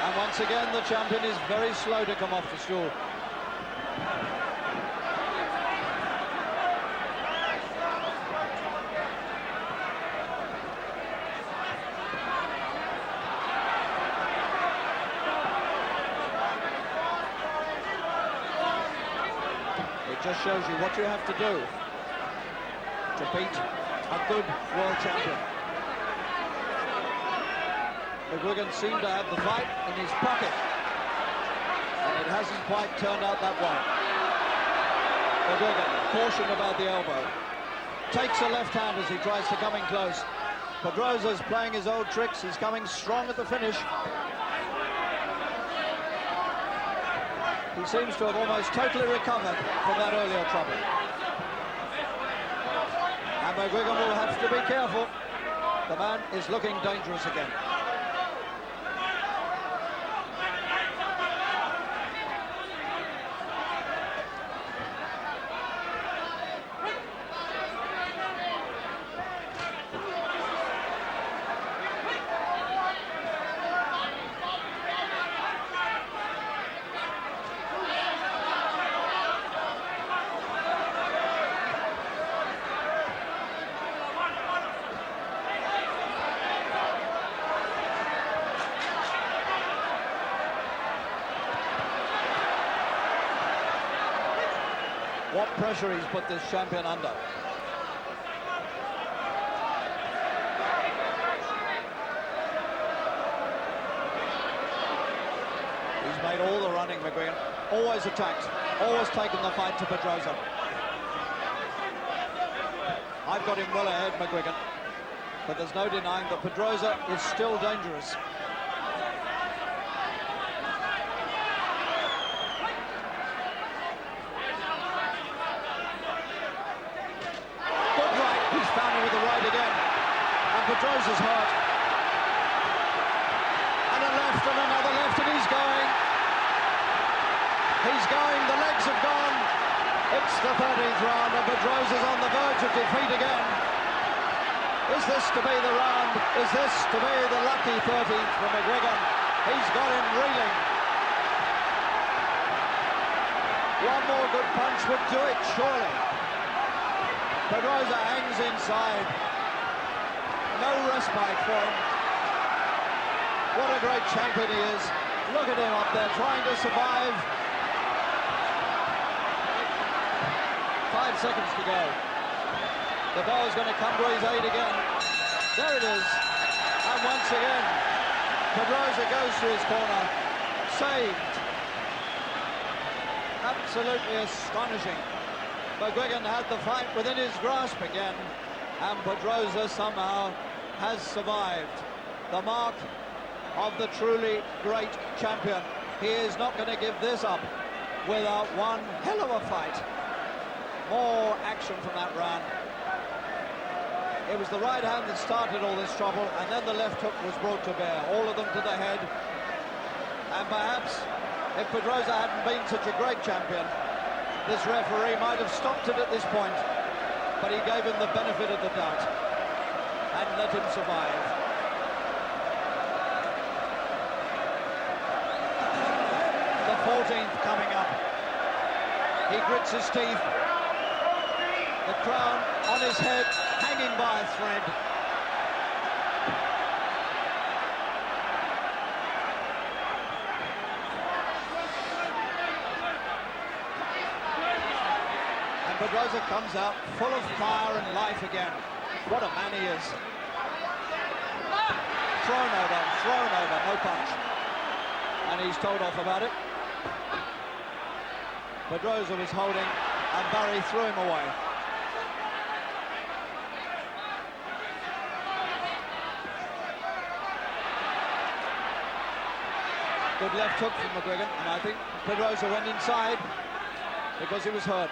Speaker 3: and once again the champion is very slow to come off the stool. Just shows you what you have to do to beat a good world champion. Mcguigan seemed to have the fight in his pocket, and it hasn't quite turned out that way. Mcguigan, caution about the elbow. Takes a left hand as he tries to come in close. Pedroza's playing his old tricks. He's coming strong at the finish. He seems to have almost totally recovered from that earlier trouble. And Mcguigan will have to be careful. The man is looking dangerous again. What pressure he's put this champion under. He's made all the running, Mcguigan. Always attacked, always taken the fight to Pedroza. I've got him well ahead, Mcguigan, but there's no denying that Pedroza is still dangerous. Pedroza's hurt. And a left and another left, and he's going. He's going, the legs have gone. It's the 13th round, and Pedroza's on the verge of defeat again. Is this to be the round? Is this to be the lucky 13th for Mcguigan? He's got him reeling. One more good punch would do it, surely. Pedroza hangs inside. No respite for him. What a great champion he is. Look at him up there trying to survive. 5 seconds to go. The bell's going to come to his aid again. There it is. And once again, Pedroza goes to his corner. Saved. Absolutely astonishing. Mcguigan had the fight within his grasp again, and Pedroza somehow has survived. The mark of the truly great champion. He is not going to give this up without one hell of a fight. More action from that round. It was the right hand that started all this trouble, and then the left hook was brought to bear, all of them to the head. And perhaps, if Pedroza hadn't been such a great champion, this referee might have stopped it at this point, but he gave him the benefit of the doubt and let him survive. The 14th coming up. He grits his teeth. The crown on his head, hanging by a thread. And Pedroza comes out full of fire and life again. What a man he is. Thrown over, no punch. And he's told off about it. Pedroza was holding, and Barry threw him away. Good left hook from Mcguigan, and I think Pedroza went inside because he was hurt.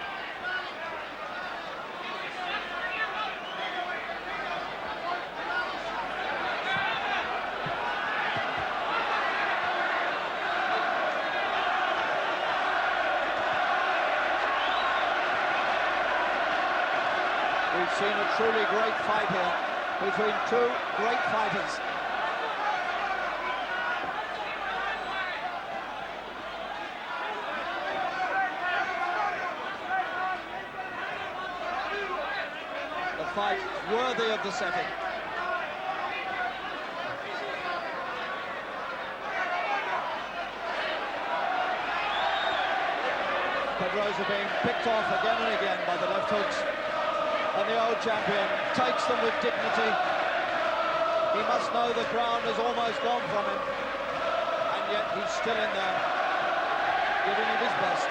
Speaker 3: We've seen a truly great fight here between two great fighters. The fight worthy of the setting. Pedroza being picked off again and again by the left hooks. And the old champion takes them with dignity. He must know the crown has almost gone from him. And yet he's still in there, giving it his best.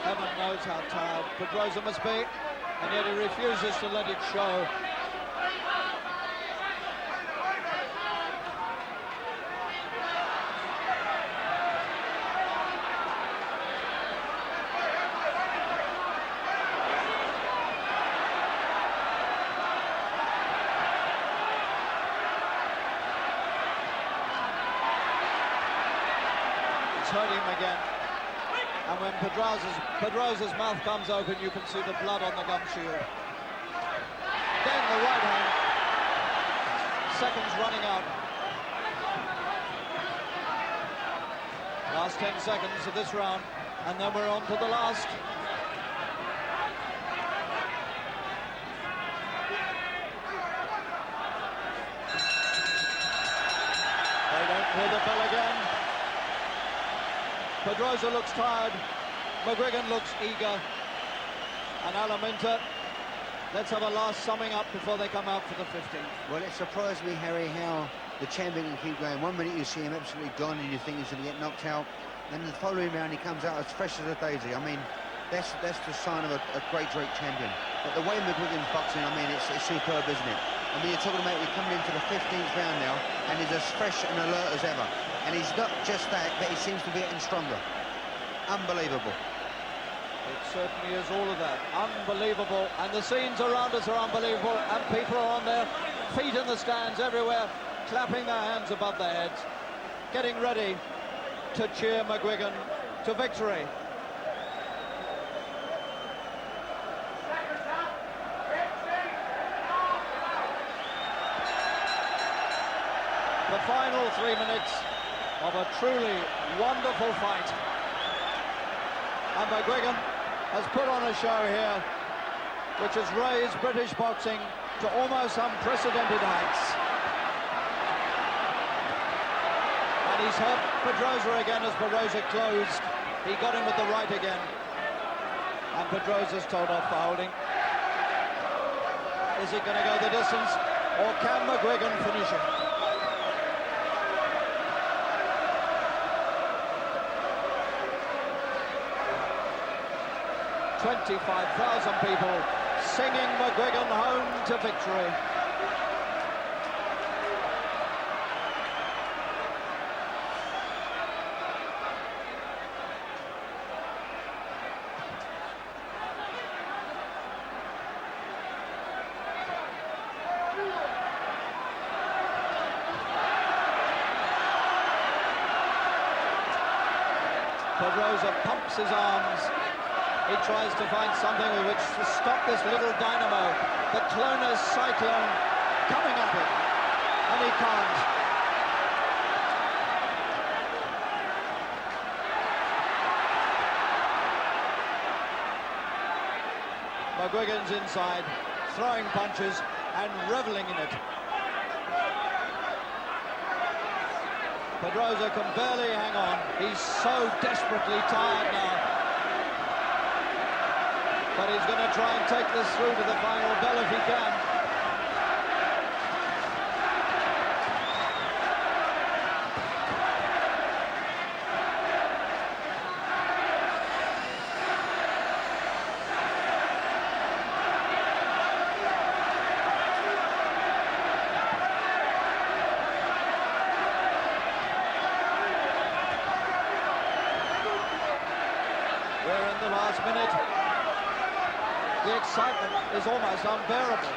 Speaker 3: Heaven knows how tired Pedroza must be, and yet he refuses to let it show. It's hurt him again. And when Pedroza's mouth comes open, you can see the blood on the gum shield. Then the right hand. Seconds running out. Last 10 seconds of this round, and then we're on to the last. They don't hear the bell again. Pedroza looks tired, Mcguigan looks eager, and Alaminta, let's have a last summing up before they come out for the 15th.
Speaker 2: Well, it surprised me, Harry, how the champion can keep going. 1 minute you see him absolutely gone and you think he's going to get knocked out. Then the following round he comes out as fresh as a daisy. I mean, that's the sign of a great champion. But the way Mcguigan's boxing, I mean, it's superb, isn't it? I mean, you're talking about we're coming into the 15th round now, and he's as fresh and alert as ever. And he's not just that, but he seems to be getting stronger. Unbelievable.
Speaker 3: It certainly is all of that. Unbelievable. And the scenes around us are unbelievable. And people are on their feet in the stands everywhere, clapping their hands above their heads, getting ready to cheer Mcguigan to victory. The final 3 minutes of a truly wonderful fight. And Mcguigan has put on a show here which has raised British boxing to almost unprecedented heights. And he's hurt Pedroza again as Pedroza closed. He got him with the right again. And Pedroza's told off for holding. Is he going to go the distance? or can Mcguigan finish him? "25,000 people singing Mcguigan home to victory." Pedroza pumps his arms. He tries to find something with which to stop this little dynamo, the Clonus Cyclone, coming at him, and he can't. Mcguigan's inside, throwing punches and reveling in it. Pedroza can barely hang on. He's so desperately tired now. But he's going to try and take this through to the final bell if he can. We're in the last minute. The excitement is almost unbearable.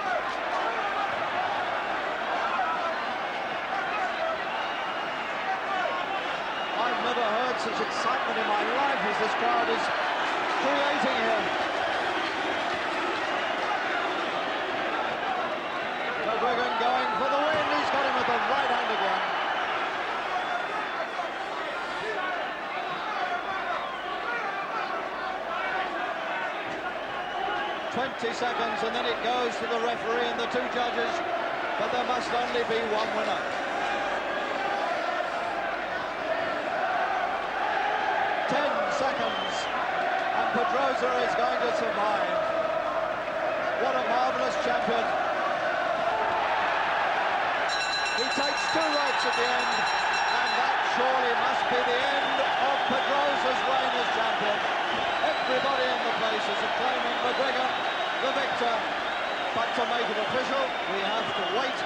Speaker 3: I've never heard such excitement in my life as this crowd is creating here. Mcguigan going for the win. He's got him with the right hand again. 20 seconds and then it goes to the referee and the two judges, but there must only be one winner. Seconds, and Pedroza is going to survive. What a marvellous champion. He takes two rights at the end, and that surely must be the end of Pedroza's reign as champion. Everybody in the place is acclaiming Mcguigan the victor, but to make it official, we have to wait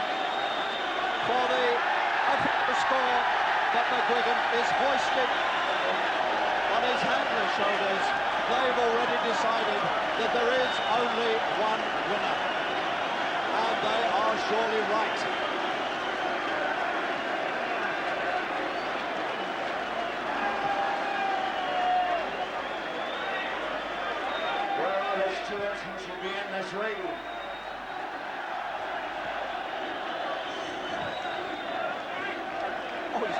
Speaker 3: for the official score that Mcguigan is hoisted on his handler's shoulders. They've already decided that there is only one winner, and they are surely right.
Speaker 4: Well, there's Stuart who should be in this ring.
Speaker 3: Oh, he's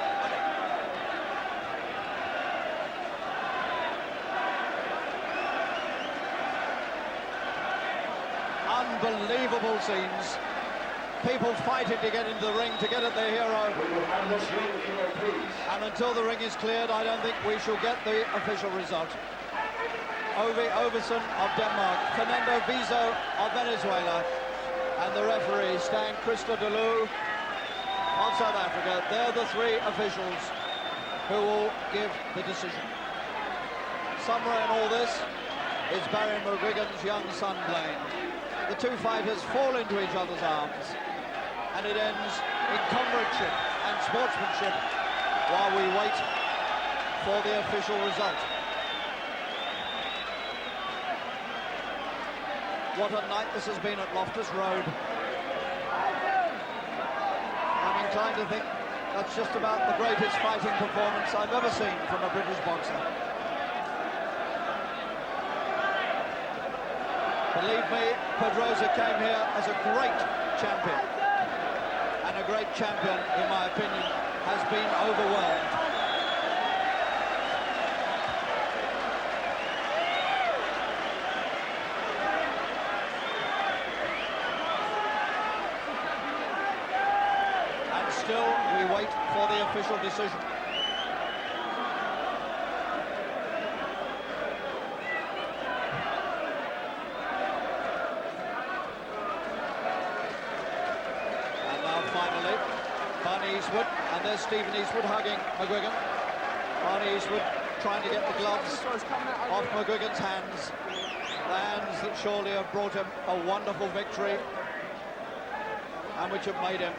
Speaker 3: unbelievable scenes. People fighting to get into the ring, to get at their hero.
Speaker 4: We will have this ring clear, please.
Speaker 3: And until the ring is cleared, I don't think we shall get the official result. Ove Overson of Denmark, Fernando Vizo of Venezuela, and the referee, Stan Christodoulou of South Africa. They're the three officials who will give the decision. Somewhere in all this is Barry Mcguigan's young son, Blaine. The two fighters fall into each other's arms, and it ends in comradeship and sportsmanship while we wait for the official result. What a night this has been at Loftus Road. I'm inclined to think that's just about the greatest fighting performance I've ever seen from a British boxer. Believe me, Pedroza came here as a great champion. And a great champion, in my opinion, has been overwhelmed. And still, we wait for the official decision. Barney Eastwood, and there's Stephen Eastwood hugging Mcguigan. Barney Eastwood trying to get the gloves off Mcguigan's hands. The hands that surely have brought him a wonderful victory and which have made him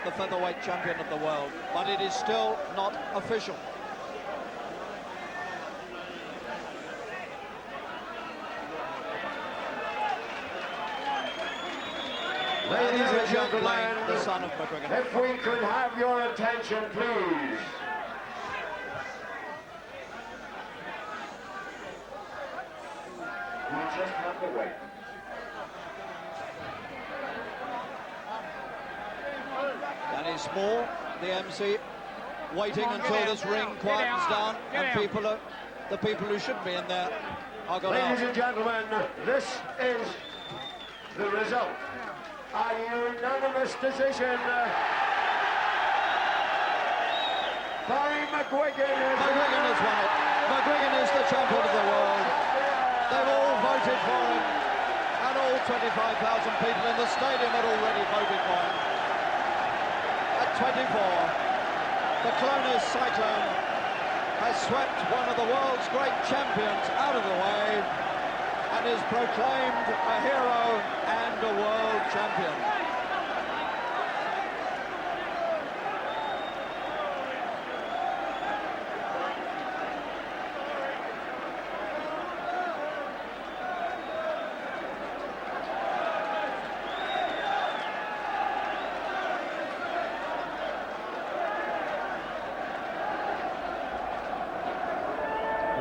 Speaker 3: the featherweight champion of the world. But it is still not official.
Speaker 4: Ladies and gentlemen,
Speaker 3: the son of Mcguigan.
Speaker 4: if we could have your attention, please. We just have to wait.
Speaker 3: Danny Small, the MC, waiting until this ring quietens down and the people who shouldn't be in there are gone out.
Speaker 4: Ladies and gentlemen, this is the result. A unanimous decision. Barry Mcguigan
Speaker 3: Mcguigan has won it. Mcguigan is the champion of the world. They've all voted for him, and all 25,000 people in the stadium had already voted for him. At 24, the Clonus Cyclone has swept one of the world's great champions out of the way and is proclaimed a hero and a world champion.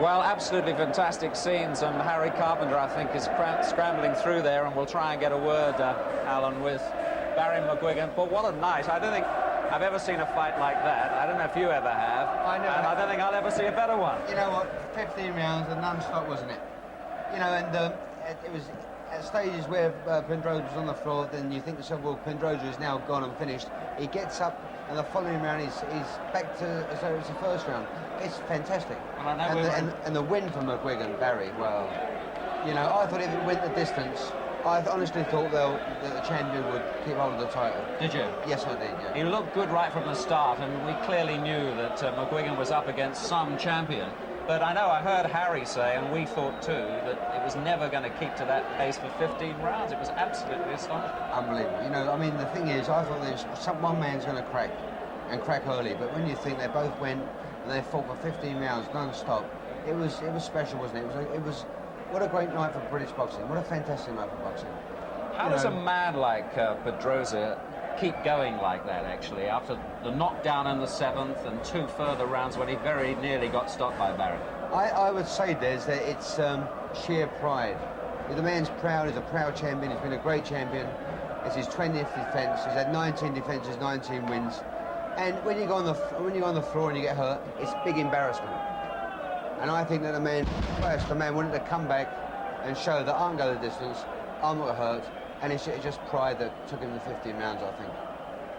Speaker 1: Well, absolutely fantastic scenes, and Harry Carpenter, I think, is scrambling through there, and we'll try and get a word, Alan, with Barry Mcguigan. But what a night. I don't think I've ever seen a fight like that. I don't know if you ever have.
Speaker 2: I never
Speaker 1: and
Speaker 2: have.
Speaker 1: I don't think I'll ever see a better one.
Speaker 2: You know what? 15 rounds and non-stop, wasn't it? You know, and it was at stages where Pedroza was on the floor, then you think to yourself, well, Pedroza is now gone and finished. He gets up, and the following round he's back to as though it's the first round. It's fantastic.
Speaker 1: Well, I know
Speaker 2: and the win for Mcguigan, Barry, well, you know, I thought if it went the distance, I honestly thought that the champion would keep hold of the title.
Speaker 1: Did you?
Speaker 2: Yes, I did, yeah.
Speaker 1: He looked good right from the start, and we clearly knew that Mcguigan was up against some champion. But I know I heard Harry say, and we thought too, that it was never going to keep to that pace for 15 rounds. It was absolutely astonishing.
Speaker 2: Unbelievable. You know, I mean, the thing is, I thought there's one man's going to crack, and crack early. But when you think they both went and they fought for 15 rounds non-stop, it was special, wasn't it? It was what a great night for British boxing. What a fantastic night for boxing.
Speaker 1: How does a man like Pedroza keep going like that, actually, after the knockdown in the 7th and 2 further rounds when he very nearly got stopped by Barry?
Speaker 2: I would say, Des, that it's sheer pride. The man's proud. He's a proud champion. He's been a great champion. It's his 20th defence. He's had 19 defences, 19 wins. And when you go on the floor and you get hurt, it's big embarrassment. And I think that the man wanted to come back and show that I can go the distance, I'm not hurt, and it's just pride that took him the 15 rounds, I think.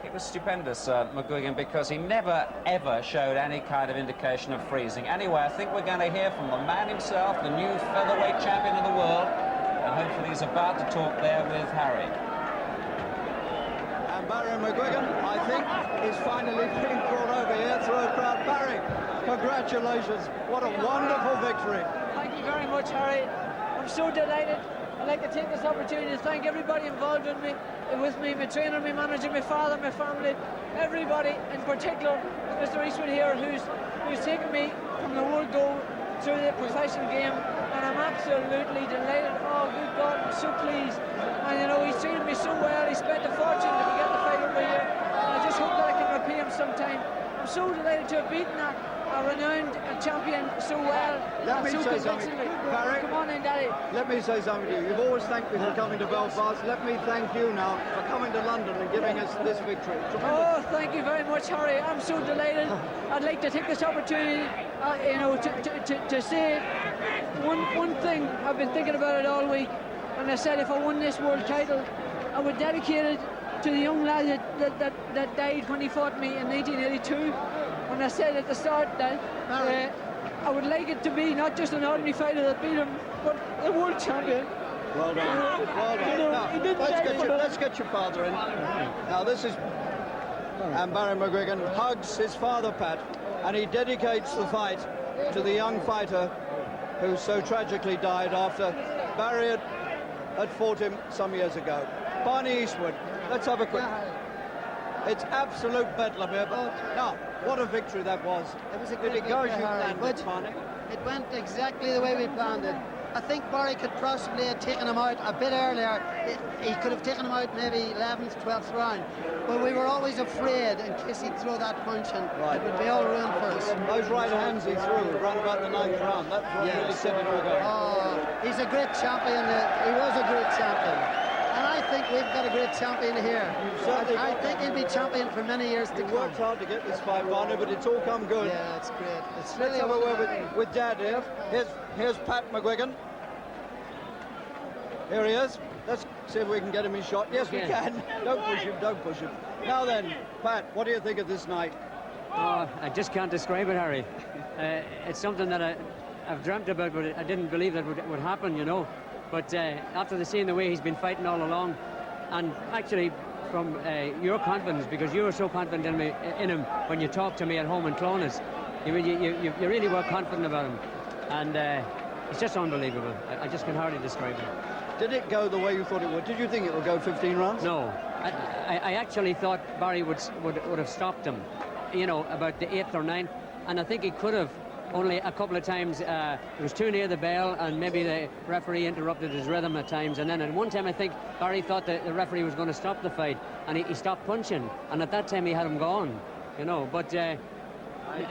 Speaker 1: It was stupendous, Mcguigan, because he never, ever showed any kind of indication of freezing. Anyway, I think we're going to hear from the man himself, the new featherweight champion of the world, and hopefully he's about to talk there with Harry.
Speaker 3: And Barry Mcguigan, I think, is finally being brought over here through a crowd. Barry, congratulations. What a wonderful victory.
Speaker 6: Thank you very much, Harry. I'm so delighted. I'd like to take this opportunity to thank everybody involved with me, my trainer, my manager, my father, my family, everybody, in particular Mr. Eastwood here, who's taken me from the word go through the professional game, and I'm absolutely delighted. Oh, good God, I'm so pleased. And you know, he's treated me so well. He spent a fortune to get the fight over here, and I just hope that I can repay him sometime. I'm so delighted to have beaten a renowned champion so well.
Speaker 3: Let me
Speaker 6: so
Speaker 3: say something, Barry.
Speaker 6: Come on in, Daddy.
Speaker 3: Let me say something to you. You've always thanked me for coming to Belfast. Let me thank you now for coming to London and giving us this victory. Tremendous.
Speaker 6: Oh, thank you very much, Harry. I'm so delighted. I'd like to take this opportunity, you know, to say one thing. I've been thinking about it all week, and I said if I won this world title, I would dedicate it to the young lad that died when he fought me in 1982. When I said at the start that I would like it to be not just an ordinary fighter that beat him, but a world champion.
Speaker 3: Well done. Well done.
Speaker 6: You know,
Speaker 3: Now,
Speaker 6: he didn't
Speaker 3: let's
Speaker 6: die for that.
Speaker 3: get your father in. Now, this is And Barry Mcguigan hugs his father, Pat, and he dedicates the fight to the young fighter who so tragically died after Barry had fought him some years ago. Barney Eastwood, let's have a quick... It's absolute bedlam here, but now, what a victory that was.
Speaker 7: It was a
Speaker 3: Did
Speaker 7: great
Speaker 3: it go as
Speaker 7: victory,
Speaker 3: you
Speaker 7: Harry,
Speaker 3: planned
Speaker 7: but
Speaker 3: it, Barney?
Speaker 7: it went exactly the way we planned it. I think Barry could possibly have taken him out a bit earlier. He could have taken him out maybe 11th, 12th round. But we were always afraid in case he'd throw that punch and it would be all ruined for us.
Speaker 3: Those right hands he threw around about the 9th round, that's what really set it all going.
Speaker 7: Oh, he's a great champion. He was a great champion. And I think we've got a great champion here. I think he'll be champion for many years to come.
Speaker 3: He worked hard to get this fight, Barney, but it's all come good.
Speaker 7: Yeah, it's great. It's
Speaker 3: Let's
Speaker 7: really
Speaker 3: have a word with Dad here. Here's Pat Mcguigan. Here he is. Let's see if we can get him in shot. Yes, we can. Don't push him, don't push him. Now then, Pat, what do you think of this night?
Speaker 8: Oh, I just can't describe it, Harry. It's something that I've dreamt about, but I didn't believe that would happen, you know. But after seeing the way he's been fighting all along, and actually from your confidence, because you were so confident in him when you talked to me at home in Clonus, you really were confident about him, and it's just unbelievable. I just can hardly describe it.
Speaker 3: Did it go the way you thought it would? Did you think it would go 15 rounds?
Speaker 8: No, I actually thought Barry would have stopped him, you know, about the 8th or 9th, and I think he could have. Only a couple of times it was too near the bell, and maybe the referee interrupted his rhythm at times, and then at one time I think Barry thought that the referee was going to stop the fight, and he stopped punching, and at that time he had him gone, you know. But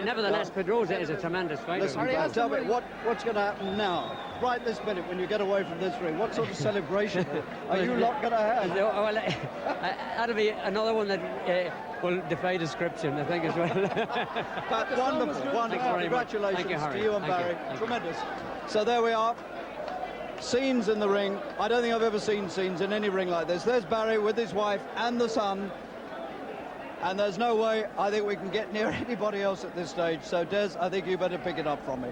Speaker 8: nevertheless, Pedroza is a tremendous fighter.
Speaker 3: Listen, tell me, what's going to happen now? Right this minute, when you get away from this ring, what sort of celebration are you lot going to have?
Speaker 8: Well, that'll be another one that will defy description, I think, as well.
Speaker 3: But wonderful. Congratulations
Speaker 8: Thank you, Harry.
Speaker 3: to you and Barry. Tremendous. So there we are. Scenes in the ring. I don't think I've ever seen scenes in any ring like this. There's Barry with his wife and the son. And there's no way I think we can get near anybody else at this stage. So, Des, I think you better pick it up from me.